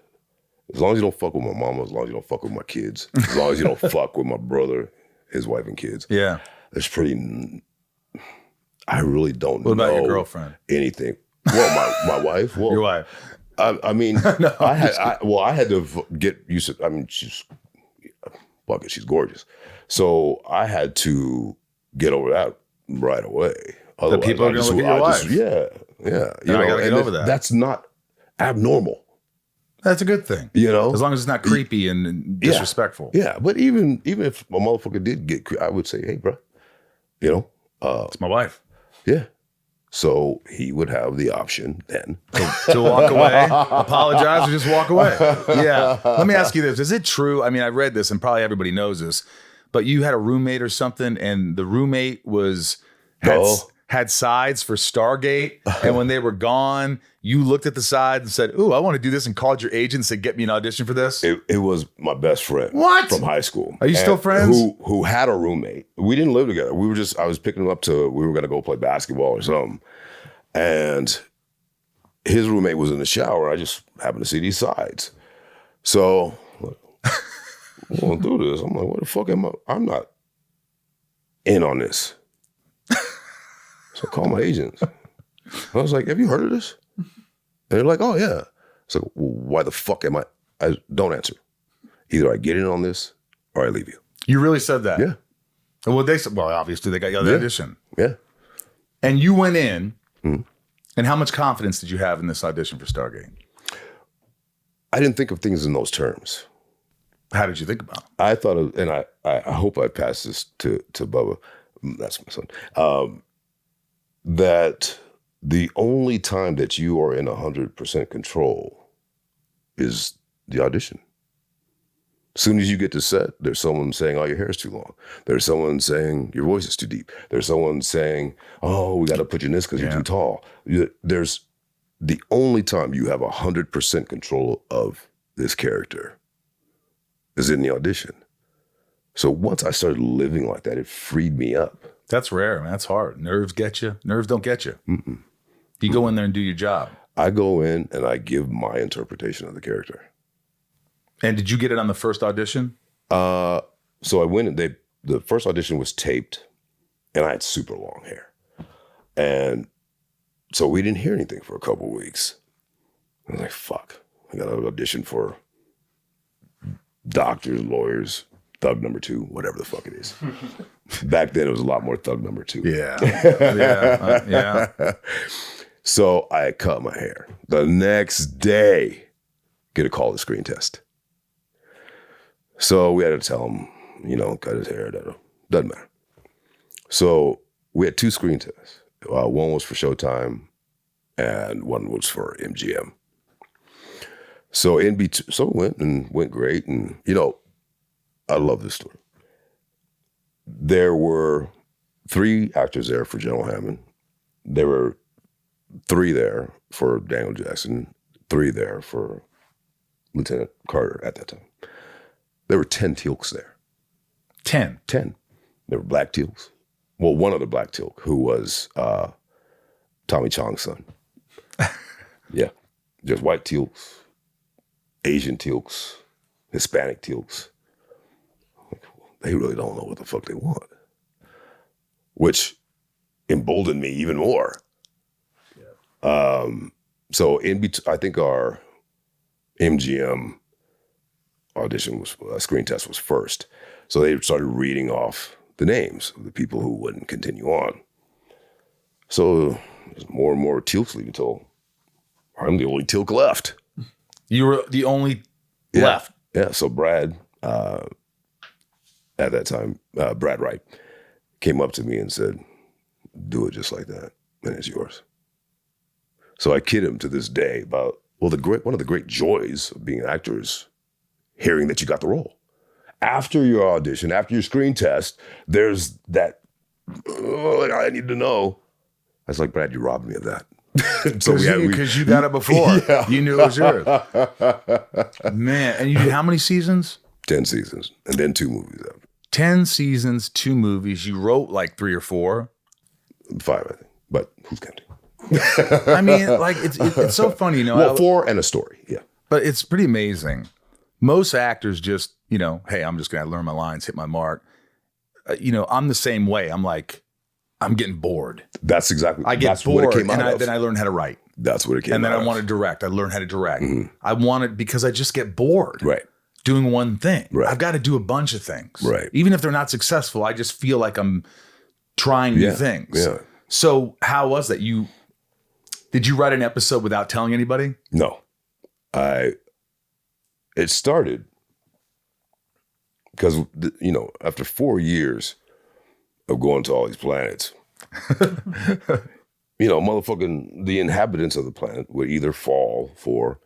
As long as you don't fuck with my mama, as long as you don't fuck with my kids, as long as you don't fuck with my brother, his wife and kids. Yeah. It's I really don't know. What about your girlfriend? Anything. Well, my wife. Well, your wife. I mean, no, I had to get used to. I mean, she's gorgeous. So I had to get over that right away. The people are going to look at your wife. Yeah. You know, I got to get over that. That's not abnormal. That's a good thing. You know, as long as it's not creepy and disrespectful. Yeah, but even if a motherfucker did get creepy, I would say, hey, bro, you know, it's my wife. Yeah. So he would have the option then to walk away, apologize, or just walk away. Yeah. Let me ask you this. Is it true? I mean, I read this and probably everybody knows this, but you had a roommate or something and the roommate had sides for Stargate. And when they were gone, you looked at the side and said, ooh, I want to do this, and called your agent and said, get me an audition for this? It was my best friend. What? From high school. Are you still friends? Who had a roommate. We didn't live together. I was picking him up we were going to go play basketball or something. And his roommate was in the shower. I just happened to see these sides. So I'm going through this. I'm like, what the fuck am I? I'm not in on this. So I called my agents. I was like, have you heard of this? And they're like, oh, yeah. So well, why the fuck am I don't answer. Either I get in on this or I leave you. You really said that? Yeah. And well, obviously they got you the audition. Yeah. And you went in, and how much confidence did you have in this audition for Stargate? I didn't think of things in those terms. How did you think about it? I thought of, and I hope I pass this to Bubba, that's my son, that the only time that you are in 100% control is the audition. As soon as you get to set, there's someone saying, oh, your hair is too long. There's someone saying, your voice is too deep. There's someone saying, oh, we got to put you in this because you're too tall. There's the only time you have 100% control of this character is in the audition. So once I started living like that, it freed me up That's rare, man. That's hard. Nerves get you. Nerves don't get you. Mm-mm. You go in there and do your job. I go in and I give my interpretation of the character. And did you get it on the first audition? So I went and the first audition was taped, and I had super long hair. And so we didn't hear anything for a couple of weeks. I was like, fuck. I got an audition for doctors, lawyers, thug number 2, whatever the fuck it is. Back then, it was a lot more thug number 2. Yeah. Yeah. So I cut my hair. The next day, get a call to screen test. So we had to tell him, cut his hair. Doesn't matter. So we had 2 screen tests. One was for Showtime, and one was for MGM. So so it went great, and I love this story. There were 3 actors there for General Hammond. There were 3 there for Daniel Jackson, 3 there for Lieutenant Carter at that time. There were 10 Teal'cs there. 10. There were black Teal'cs. Well, one other black Teal'c who was Tommy Chong's son. Yeah. There's white Teal'cs, Asian Teal'cs, Hispanic Teal'cs. They really don't know what the fuck they want. Which emboldened me even more. Yeah. So I think our MGM audition screen test was first. So they started reading off the names of the people who wouldn't continue on. So there's more and more Teal'cs leaving until I'm the only Teal'c left. You were the only left. Yeah. So Brad, at that time, Brad Wright, came up to me and said, "Do it just like that, and it's yours." So I kid him to this day about, one of the great joys of being an actor is hearing that you got the role. After your audition, after your screen test, there's that, I need to know. I was like, Brad, you robbed me of that. Because you got it before. Yeah. You knew it was yours. Man, and you did how many seasons? 10 seasons, and then 2 movies after. 10 seasons, 2 movies. You wrote like 3 or 4. 5, I think. But who's counting? I mean, like it's so funny, Well, 4 and a story, yeah. But it's pretty amazing. Most actors just, hey, I'm just gonna learn my lines, hit my mark. I'm the same way. I'm like, I'm getting bored. That's exactly. I get that's bored, what it came out of. then I learn how to write. That's what it came out And then of. I want to direct. I learn how to direct. Mm-hmm. I want it because I just get bored. Right. Doing one thing. Right. I've got to do a bunch of things. Right. Even if they're not successful, I just feel like I'm trying new things. Yeah. So how was that? Did you write an episode without telling anybody? No. It started because, after 4 years of going to all these planets, motherfucking the inhabitants of the planet would either fall for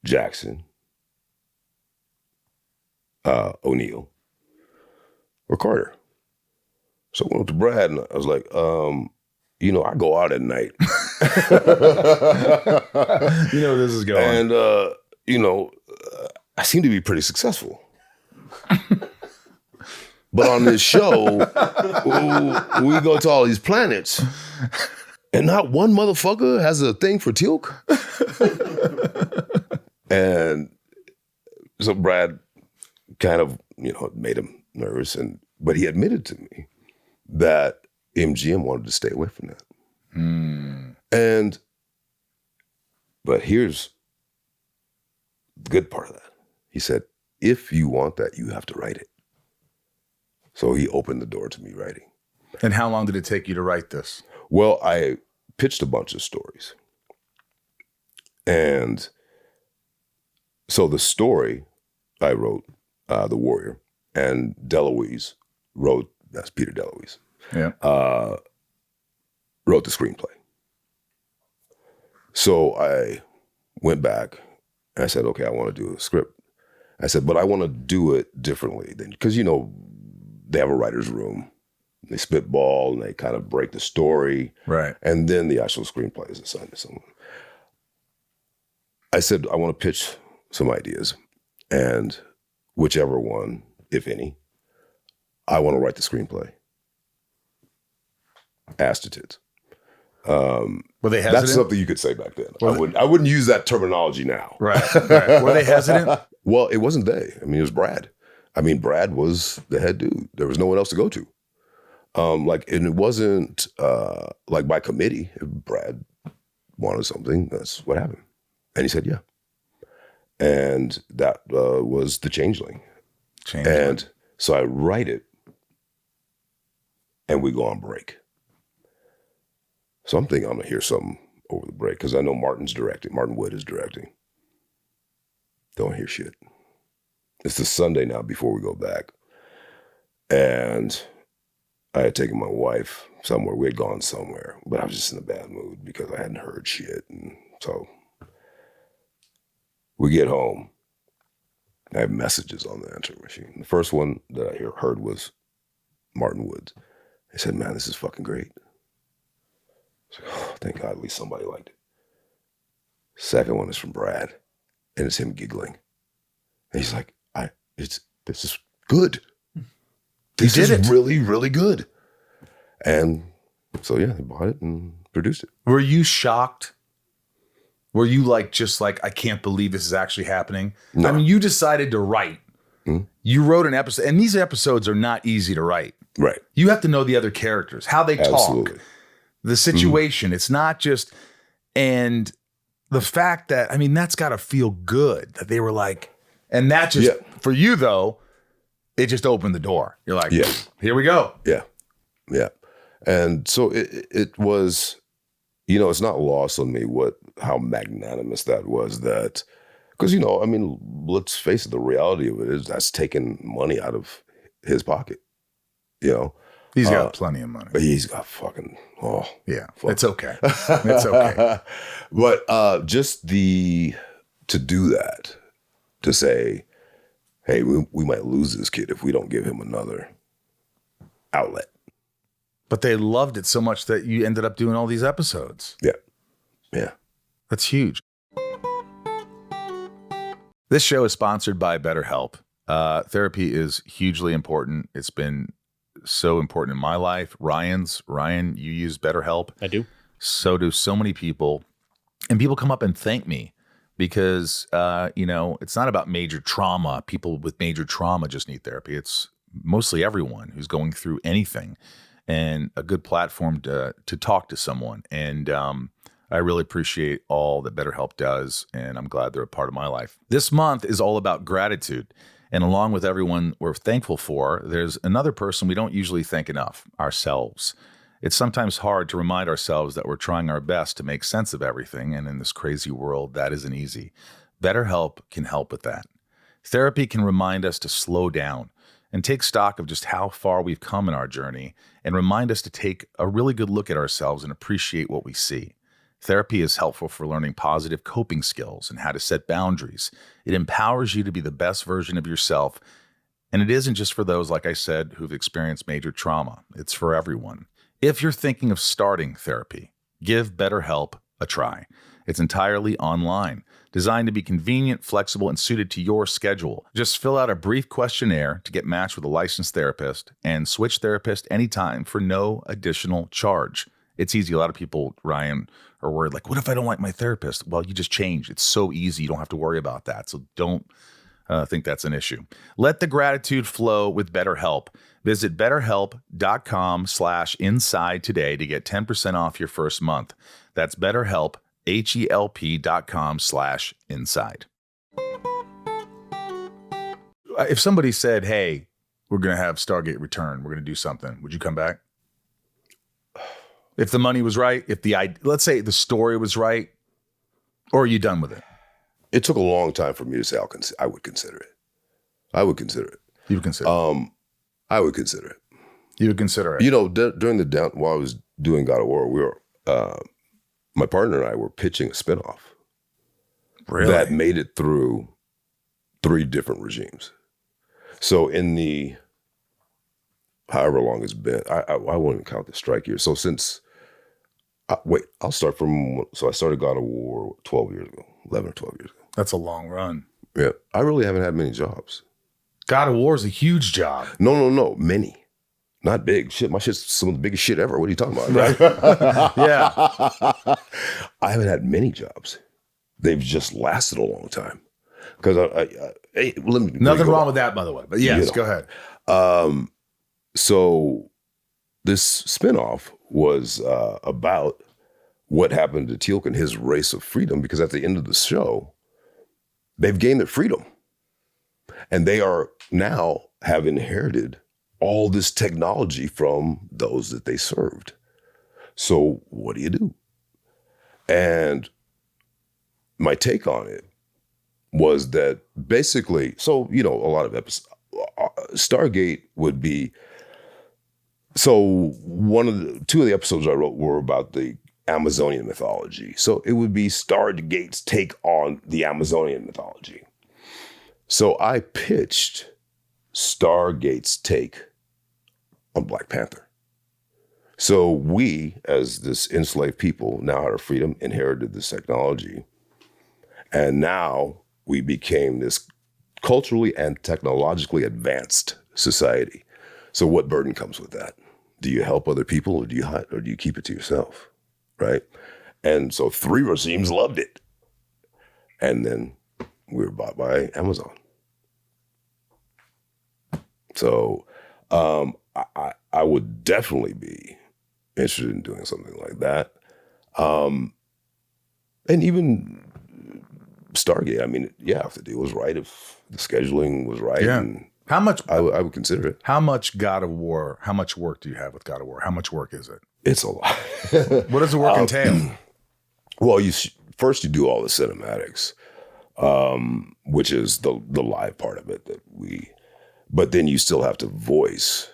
Jackson, O'Neill, or Carter. So I went to Brad and I was like, I go out at night. This is going. And, I seem to be pretty successful. But on this show, we go to all these planets, and not one motherfucker has a thing for Teal'c. And so Brad kind of, made him nervous, but he admitted to me that MGM wanted to stay away from that. But here's the good part of that. He said, if you want that, you have to write it. So he opened the door to me writing. And how long did it take you to write this? Well, I pitched a bunch of stories. And so the story I wrote, The Warrior, and DeLuise wrote, that's Peter DeLuise, wrote the screenplay. So I went back and I said, okay, I want to do a script. I said, but I want to do it differently than, because, they have a writer's room. They spitball and they kind of break the story. Right. And then the actual screenplay is assigned to someone. I said, I want to pitch some ideas. And whichever one, if any, I want to write the screenplay. Ass to tits. Were they hesitant? That's something you could say back then. I wouldn't use that terminology now. Right. Were they hesitant? Well, it wasn't they. I mean, it was Brad. I mean, Brad was the head dude. There was no one else to go to. And it wasn't like by committee. If Brad wanted something, that's what happened. And he said, yeah. And that was the Changeling. And so I write it and we go on break. So I'm thinking I'm going to hear something over the break because I know Martin's directing. Martin Wood is directing. Don't hear shit. It's the Sunday now before we go back. And I had taken my wife somewhere. We had gone somewhere, but I was just in a bad mood because I hadn't heard shit. And so we get home. I have messages on the answering machine. The first one that I heard was Martin Woods. He said, man, this is fucking great. I was like, oh, thank God, at least somebody liked it. Second one is from Brad, and it's him giggling. And he's like, this is good. This is really, really good. And so, yeah, they bought it and produced it. Were you shocked? Were you just like, I can't believe this is actually happening? No. I mean, you decided to write. Mm-hmm. You wrote an episode, and these episodes are not easy to write. Right. You have to know the other characters, how they talk, the situation. Mm-hmm. It's not just, and the fact that, I mean, that's got to feel good that they were like, and that just, for you though, it just opened the door. You're like, here we go. Yeah. Yeah. And so it was, it's not lost on me how magnanimous that was that, because, I mean, let's face it, the reality of it is that's taking money out of his pocket, He's got plenty of money. But he's got fucking, yeah, fuck. It's okay. It's okay. But just to do that, to say, hey, we might lose this kid if we don't give him another outlet. But they loved it so much that you ended up doing all these episodes. Yeah. Yeah. That's huge. This show is sponsored by BetterHelp. Therapy is hugely important. It's been so important in my life. Ryan, you use BetterHelp. I do. So do so many people. And people come up and thank me because, it's not about major trauma. People with major trauma just need therapy. It's mostly everyone who's going through anything, and a good platform to talk to someone. And I really appreciate all that BetterHelp does, and I'm glad they're a part of my life. This month is all about gratitude. And along with everyone we're thankful for, there's another person we don't usually thank enough, ourselves. It's sometimes hard to remind ourselves that we're trying our best to make sense of everything, and in this crazy world, that isn't easy. BetterHelp can help with that. Therapy can remind us to slow down and take stock of just how far we've come in our journey, and remind us to take a really good look at ourselves and appreciate what we see. Therapy is helpful for learning positive coping skills and how to set boundaries. It empowers you to be the best version of yourself. And it isn't just for those, like I said, who've experienced major trauma. It's for everyone. If you're thinking of starting therapy, give BetterHelp a try. It's entirely online, designed to be convenient, flexible, and suited to your schedule. Just fill out a brief questionnaire to get matched with a licensed therapist and switch therapist anytime for no additional charge. It's easy. A lot of people, Ryan, are worried, like, what if I don't like my therapist? Well, you just change. It's so easy. You don't have to worry about that. So don't think that's an issue. Let the gratitude flow with BetterHelp. Visit BetterHelp.com/inside today to get 10% off your first month. That's BetterHelp, HELP.com/inside. If somebody said, hey, we're going to have Stargate return, we're going to do something, would you come back? If the money was right, let's say the story was right, or are you done with it? It took a long time for me to say I would consider it. I would consider it. You would consider it? I would consider it. You would consider it? During while I was doing God of War, we were, my partner and I were pitching a spinoff. Really? That made it through 3 different regimes. So in the however long it's been, I won't even count the strike year. So I'll start from, so I started God of War 12 years ago, 11 or 12 years ago. That's a long run. Yeah. I really haven't had many jobs. God of War is a huge job. No, many. Not big shit. My shit's some of the biggest shit ever. What are you talking about? Right? Yeah. I haven't had many jobs. They've just lasted a long time. Because Nothing wrong with that, by the way. But yes, go ahead. So this spinoff was about what happened to Teal'c and his race of freedom, because at the end of the show, they've gained their freedom. And they are now have inherited all this technology from those that they served. So what do you do? And my take on it was that basically, so, a lot of episodes, Stargate would be, so two of the episodes I wrote were about the Amazonian mythology. So it would be Stargate's take on the Amazonian mythology. So I pitched Stargate's take on Black Panther. So we, as this enslaved people, now had our freedom, inherited this technology, and now we became this culturally and technologically advanced society. So what burden comes with that? Do you help other people, or do you hide, or do you keep it to yourself, right? And so 3 regimes loved it. And then we were bought by Amazon. So I would definitely be interested in doing something like that. And even Stargate, I mean, yeah, if the deal was right, if the scheduling was right, and how much I would consider it. How much God of War, how much work do you have with God of War? How much work is it? It's a lot. What does the work entail? Well, first you do all the cinematics, which is the live part of it but then you still have to voice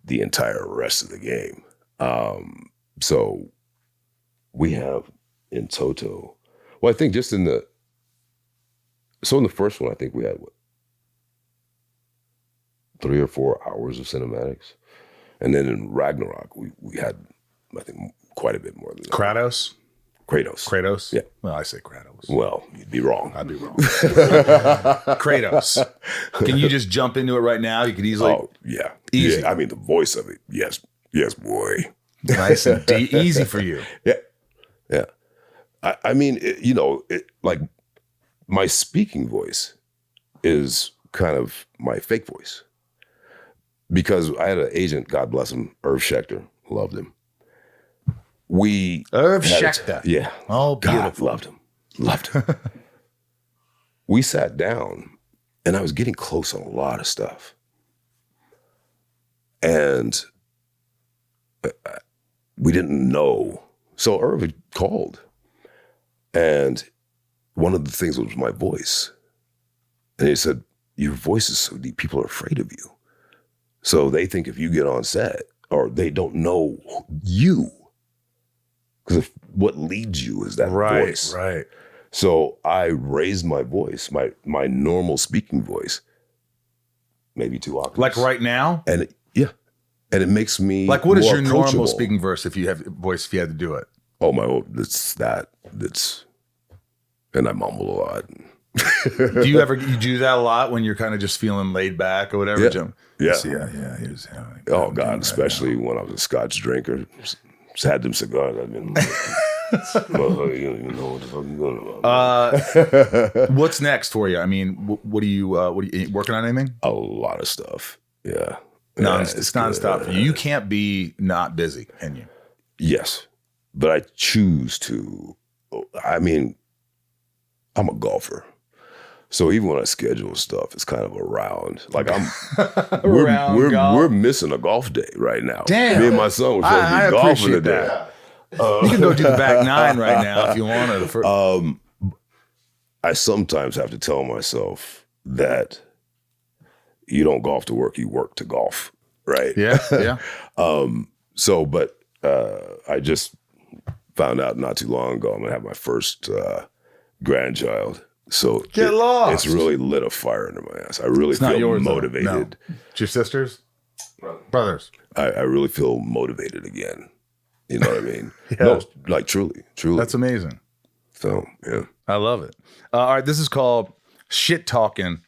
the entire rest of the game. So we have in toto, well, I think just in the first one, I think we had 3 or 4 hours of cinematics. And then in Ragnarok, we had, I think, quite a bit more than that. Kratos? Kratos. Yeah. Well, I say Kratos. Well, you'd be wrong. I'd be wrong. Kratos. Can you just jump into it right now? You could easily. Oh, yeah. Easy. Yeah, I mean, the voice of it. Yes. Yes, boy. Nice and easy for you. Yeah. Yeah. I mean, like my speaking voice is kind of my fake voice. Because I had an agent, God bless him, Irv Schechter, loved him. Irv Schechter. Yeah. Oh, beautiful. God, loved him. We sat down, and I was getting close on a lot of stuff. And we didn't know. So Irv had called. And one of the things was my voice. And he said, your voice is so deep, people are afraid of you. So they think if you get on set, or they don't know you, because what leads you is that voice. Right. So I raised my voice, my normal speaking voice, maybe 2 octaves. Like right now? And and it makes me like, what is your normal approachable. speaking voice if you had to do it? Oh, that's and I mumble a lot. Do you do that a lot when you're kind of just feeling laid back or whatever? Yeah. Here's how Oh God, especially when I was a Scotch drinker. Just had them cigars. I mean, you don't even know what the fuck you're going about. What's next for you? I mean, what are you working on anything? A lot of stuff. Yeah. It's nonstop for you. You can't be not busy, can you? Yes, but I choose to. I mean, I'm a golfer. So even when I schedule stuff, it's kind of around. Like we're missing a golf day right now. Damn. Me and my son were supposed to be golfing today. You can go do the back 9 right now if you want to. I sometimes have to tell myself that you don't golf to work, you work to golf, right? Yeah. But I just found out not too long ago I'm gonna have my first grandchild. So Get lost. It's really lit a fire under my ass. I really feel motivated. No. It's your sisters? Brothers. I really feel motivated again. You know what I mean? Yeah. No, like truly. That's amazing. So, yeah. I love it. All right, this is called Shit Talking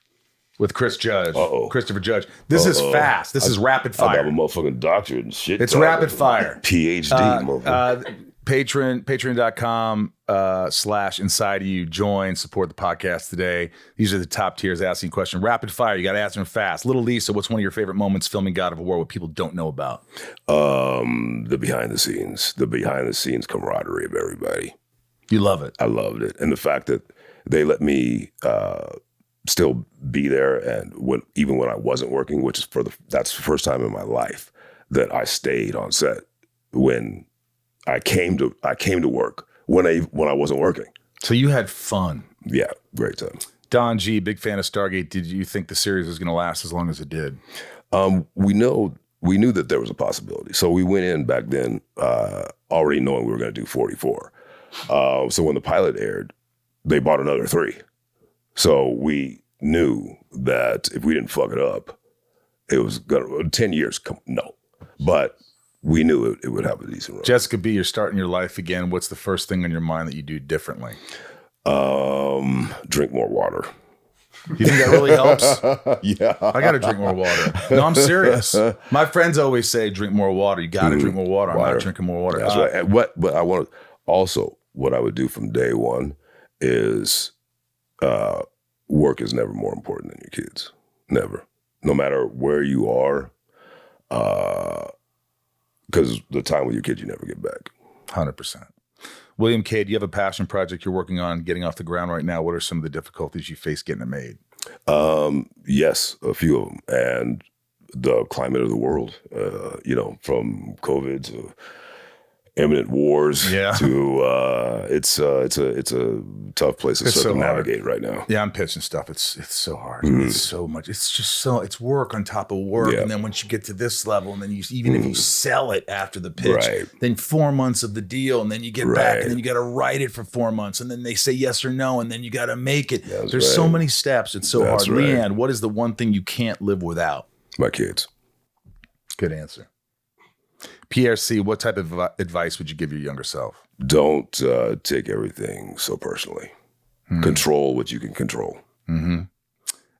with Chris Judge. Uh-oh. Christopher Judge. This is fast. This is rapid fire. I have a motherfucking doctorate and shit. It's rapid fire. PhD, motherfucker. Patreon.com/inside of you. Join, support the podcast today. These are the top tiers asking question. Rapid fire. You got to answer them fast. Little Lisa, what's one of your favorite moments filming God of War what people don't know about? The behind the scenes camaraderie of everybody. You love it. I loved it. And the fact that they let me still be there, and even when I wasn't working, which is that's the first time in my life that I stayed on set when I came to work when I wasn't working. So you had fun. Yeah, great time. Don G, big fan of Stargate. Did you think the series was going to last as long as it did? We knew that there was a possibility. So we went in back then already knowing we were going to do 44. So when the pilot aired, they bought another 3. So we knew that if we didn't fuck it up, it was going to 10 years. No, but we knew it would have a decent run. Jessica B, you're starting your life again. What's the first thing on your mind that you do differently? Drink more water. You think that really helps? Yeah. I got to drink more water. No, I'm serious. My friends always say, drink more water. You got to drink more water. I'm not drinking more water. That's right. And but I want to also, what I would do from day one is work is never more important than your kids. Never. No matter where you are, because the time with your kids you never get back. 100%. William K., do you have a passion project you're working on getting off the ground right now? What are some of the difficulties you face getting it made? Yes, a few of them. And the climate of the world, from COVID to imminent wars to it's a tough place to circumnavigate right now. Yeah, I'm pitching stuff. It's so hard. It's so much. It's just it's work on top of work. Yeah. And then once you get to this level, and then if you sell it after the pitch, then 4 months of the deal, and then you get back, and then you got to write it for 4 months, and then they say yes or no, and then you got to make it. There's so many steps. It's so hard. Leanne, what is the one thing you can't live without? My kids. Good answer. Pierre C., what type of advice would you give your younger self? Don't take everything so personally. Control what you can control. Mm-hmm.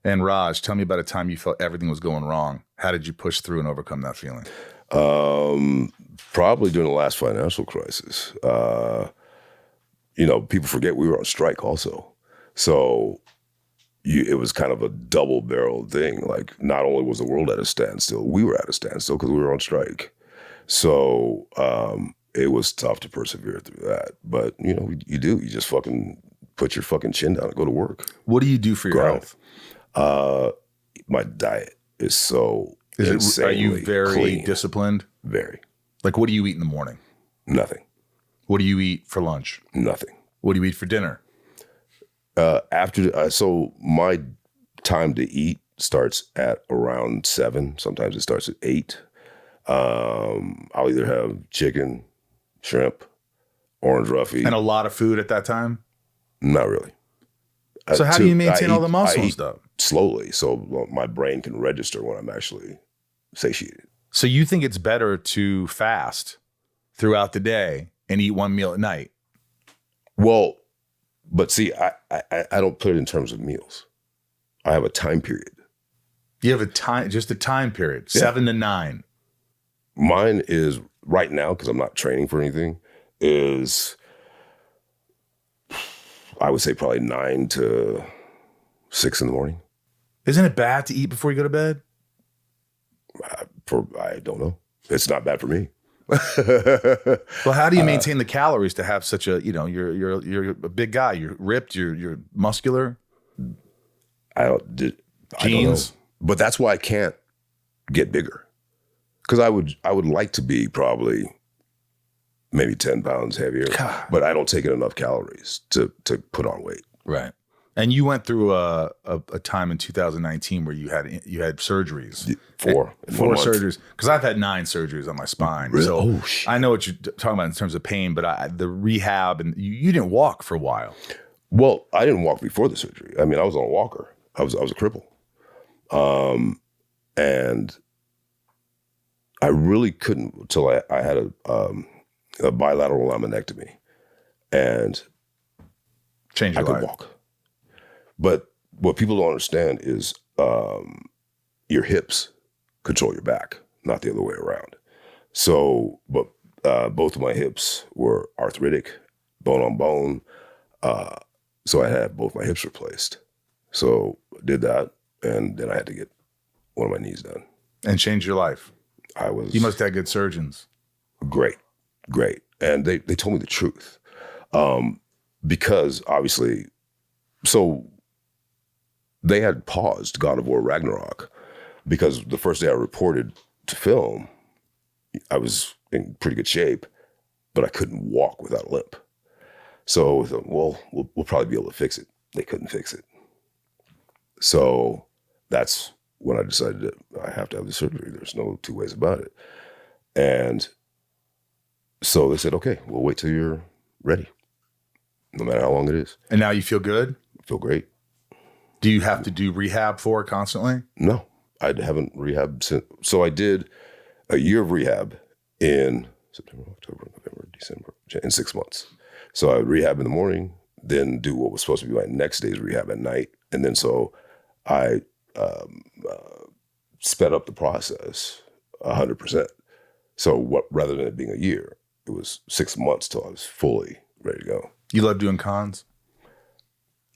And Raj, tell me about a time you felt everything was going wrong. How did you push through and overcome that feeling? Probably during the last financial crisis. People forget we were on strike also. So it was kind of a double-barreled thing. Like, not only was the world at a standstill, we were at a standstill because we were on strike. So it was tough to persevere through that. But, you just fucking put your fucking chin down and go to work. What do you do for your health? My diet is so insanely Are you very clean. Disciplined? Very. Like, what do you eat in the morning? Nothing. What do you eat for lunch? Nothing. What do you eat for dinner? So my time to eat starts at around 7. Sometimes it starts at 8. I'll either have chicken, shrimp, orange roughy. And a lot of food at that time? Not really. So how do you maintain all the muscle and stuff? Slowly, so my brain can register when I'm actually satiated. So you think it's better to fast throughout the day and eat one meal at night? Well, but see, I don't put it in terms of meals. I have a time period. You have just a time period, 7 to 9. Mine is right now, because I'm not training for anything, is I would say probably 9 to 6 in the morning. Isn't it bad to eat before you go to bed? I don't know. It's not bad for me. Well, how do you maintain the calories to have such a, you're a big guy, you're ripped, you're muscular? I don't know. But that's why I can't get bigger. Because I would like to be probably maybe 10 pounds heavier, but I don't take in enough calories to put on weight. Right. And you went through a time in 2019 where you had surgeries. 4 surgeries. Because I've had 9 surgeries on my spine. Really? So I know what you're talking about in terms of pain, but the rehab, and you didn't walk for a while. Well, I didn't walk before the surgery. I mean, I was on a walker. I was a cripple. And I really couldn't until I had a bilateral laminectomy, and Change your I could life. walk. But what people don't understand is your hips control your back, not the other way around. So, but both of my hips were arthritic, bone on bone. So I had both my hips replaced. So I did that, and then I had to get one of my knees done. And change your life. You must have had good surgeons. Great. And they told me the truth. Because obviously, so they had paused God of War Ragnarok because the first day I reported to film, I was in pretty good shape, but I couldn't walk without a limp. So I thought, well, we'll probably be able to fix it. They couldn't fix it. So that's when I decided that I have to have the surgery. There's no two ways about it. And so they said, okay, we'll wait till you're ready, no matter how long it is. And now you feel good? I feel great. Do you have to do rehab for it constantly? No, I haven't rehabbed since. So I did a year of rehab in September, October, November, December, in 6 months. So I would rehab in the morning, then do what was supposed to be my next day's rehab at night. And then so I sped up the process 100%. So rather than it being a year, it was 6 months till I was fully ready to go. You love doing cons?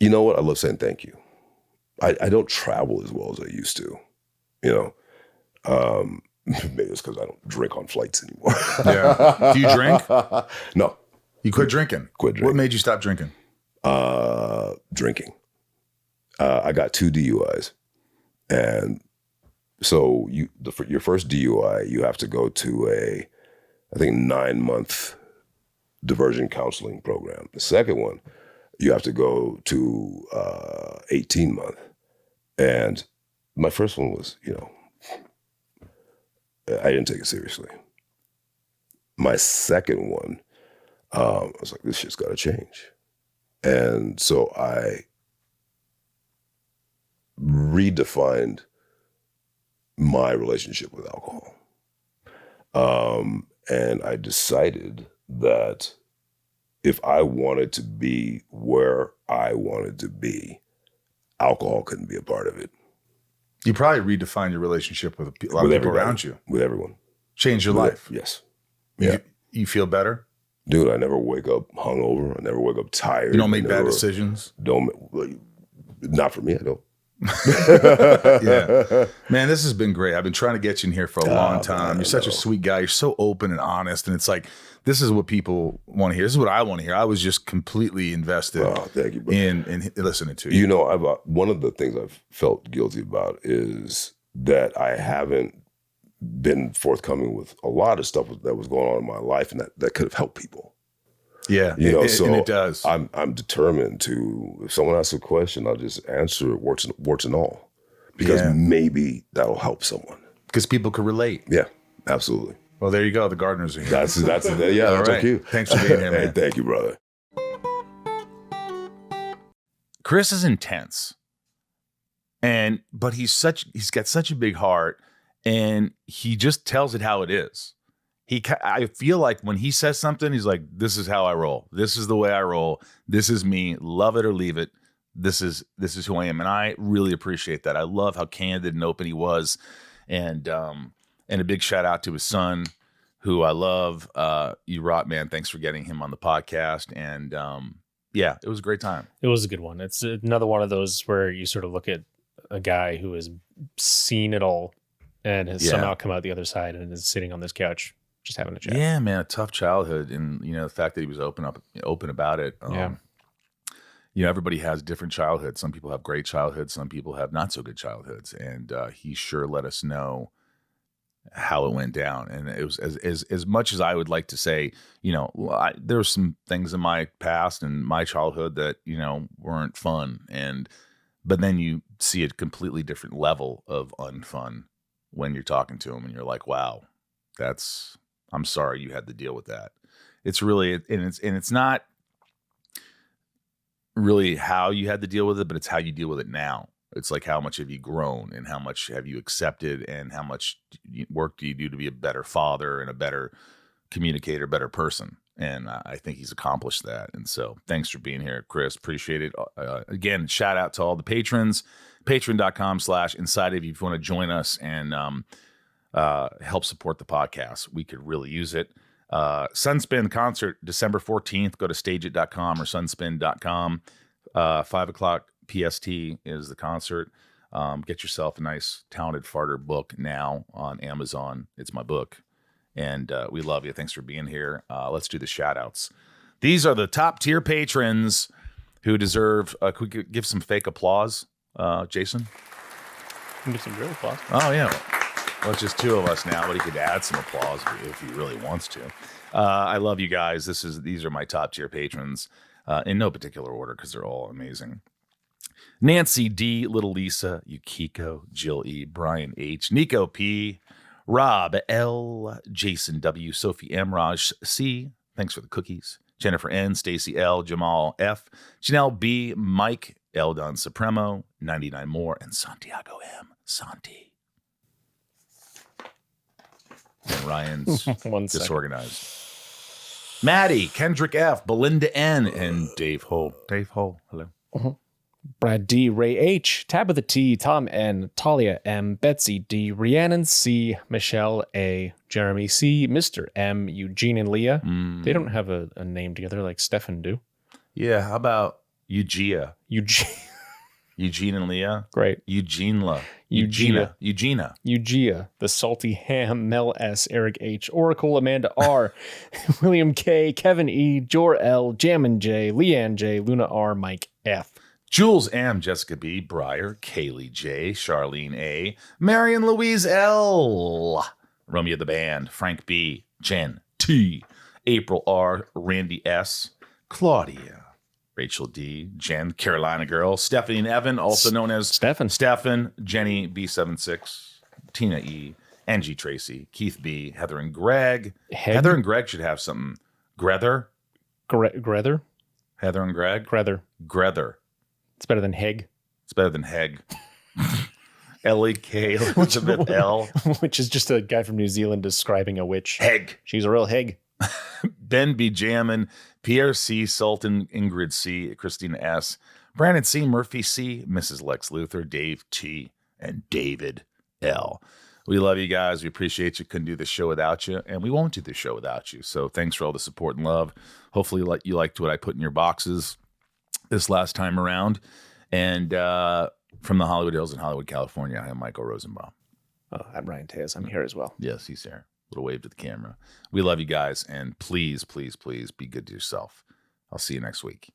You know what? I love saying thank you. I don't travel as well as I used to, you know. Maybe it's because I don't drink on flights anymore. Yeah. Do you drink? No. You quit drinking? Quit drinking. What made you stop drinking? Drinking. I got 2 DUIs. And so your first DUI, you have to go to I think 9-month diversion counseling program. The second one, you have to go to 18-month. And my first one was, you know, I didn't take it seriously. My second one, I was like, this shit's got to change. And so I redefined my relationship with alcohol. And I decided that if I wanted to be where I wanted to be, alcohol couldn't be a part of it. You probably redefined your relationship with a lot of people around you. With everyone. Changed your life. Yes. You feel better? Dude, I never wake up hungover. I never wake up tired. You don't make bad decisions? Not for me, I don't. Yeah. Man, this has been great. I've been trying to get you in here for a long time. Man, you're such a sweet guy. You're so open and honest. And it's like, this is what people want to hear. This is what I want to hear. I was just completely invested thank you, in listening to you. You know, one of the things I've felt guilty about is that I haven't been forthcoming with a lot of stuff that was going on in my life and that could have helped people. Yeah, you know, and it does. I'm determined to, if someone asks a question, I'll just answer it warts and all, because maybe that'll help someone. Because people could relate. Yeah, absolutely. Well, there you go. The gardeners are here. That's right. Thank you. Thanks for being here, man. Hey, thank you, brother. Chris is intense, but he's got such a big heart, and he just tells it how it is. I feel like when he says something, he's like, this is how I roll. This is the way I roll. This is me. Love it or leave it. This is who I am. And I really appreciate that. I love how candid and open he was. And a big shout out to his son, who I love. You rock, man. Thanks for getting him on the podcast. And it was a great time. It was a good one. It's another one of those where you sort of look at a guy who has seen it all and has somehow come out the other side and is sitting on this couch just having a chat. Yeah, man, a tough childhood, and the fact that he was open about it. Everybody has different childhoods. Some people have great childhoods. Some people have not so good childhoods, and he sure let us know how it went down. And it was as much as I would like to say, there were some things in my past and my childhood that weren't fun, but then you see a completely different level of unfun when you're talking to him, and you're like, wow, I'm sorry you had to deal with that. It's really, and it's not really how you had to deal with it, but it's how you deal with it now. It's like, how much have you grown, and how much have you accepted, and how much work do you do to be a better father and a better communicator, better person. And I think he's accomplished that. And so thanks for being here, Chris. Appreciate it. Again, shout out to all the patrons, Patreon.com/inside if you want to join us and help support the podcast. We could really use it. Sunspin concert, December 14th. Go to stageit.com or sunspin.com. 5 o'clock PST is the concert. Get yourself a nice Talented Farter book now on Amazon. It's my book. And we love you. Thanks for being here. Let's do the shout outs. These are the top tier patrons who deserve, could we give some fake applause, Jason? Give some real applause. Oh, yeah. Well, it's just two of us now, but he could add some applause if he really wants to. I love you guys. These are my top tier patrons in no particular order because they're all amazing. Nancy D, Little Lisa, Yukiko, Jill E, Brian H, Nico P, Rob L, Jason W, Sophie M, Raj C, thanks for the cookies, Jennifer N, Stacy L, Jamal F, Janelle B, Mike L, Don Supremo, 99 more, and Santiago M, Santi. And Ryan's disorganized. Maddie, Kendrick F, Belinda N, and Dave Ho. Dave Ho, hello. Uh-huh. Brad D, Ray H, Tabitha T, Tom N, Talia M, Betsy D, Rhiannon C, Michelle A, Jeremy C, Mr. M, Eugene and Leah. They don't have a name together like Stefan do. Yeah, how about Eugenia? Eugene and Leah? Great. Eugenia, The Salty Ham, Mel S, Eric H, Oracle, Amanda R, William K, Kevin E, Jor L, Jammin J, Leanne J, Luna R, Mike F. Jules M, Jessica B, Breyer, Kaylee J, Charlene A, Marion Louise L, Romeo the Band, Frank B, Jen T, April R, Randy S, Claudia, Rachel D, Jen, Carolina Girl, Stephanie and Evan, also known as Stefan, Jenny B76, Tina E, Angie Tracy, Keith B, Heather and Greg. Heather and Greg should have something. Grether? Grether? Heather and Greg? Grether. It's better than Heg. It's better than Heg. L-E-K, Elizabeth L. Which is just a guy from New Zealand describing a witch. Heg. She's a real Heg. Ben B. Jammin, Pierre C. Sultan, Ingrid C., Christina S., Brandon C., Murphy C., Mrs. Lex Luthor, Dave T., and David L. We love you guys. We appreciate you. Couldn't do this show without you, and we won't do this show without you. So thanks for all the support and love. Hopefully you liked what I put in your boxes this last time around. And from the Hollywood Hills in Hollywood, California, I am Michael Rosenbaum. I'm Ryan Teal'c. I'm here as well. Yes, he's here. Little wave to the camera. We love you guys, and please, please, please be good to yourself. I'll see you next week.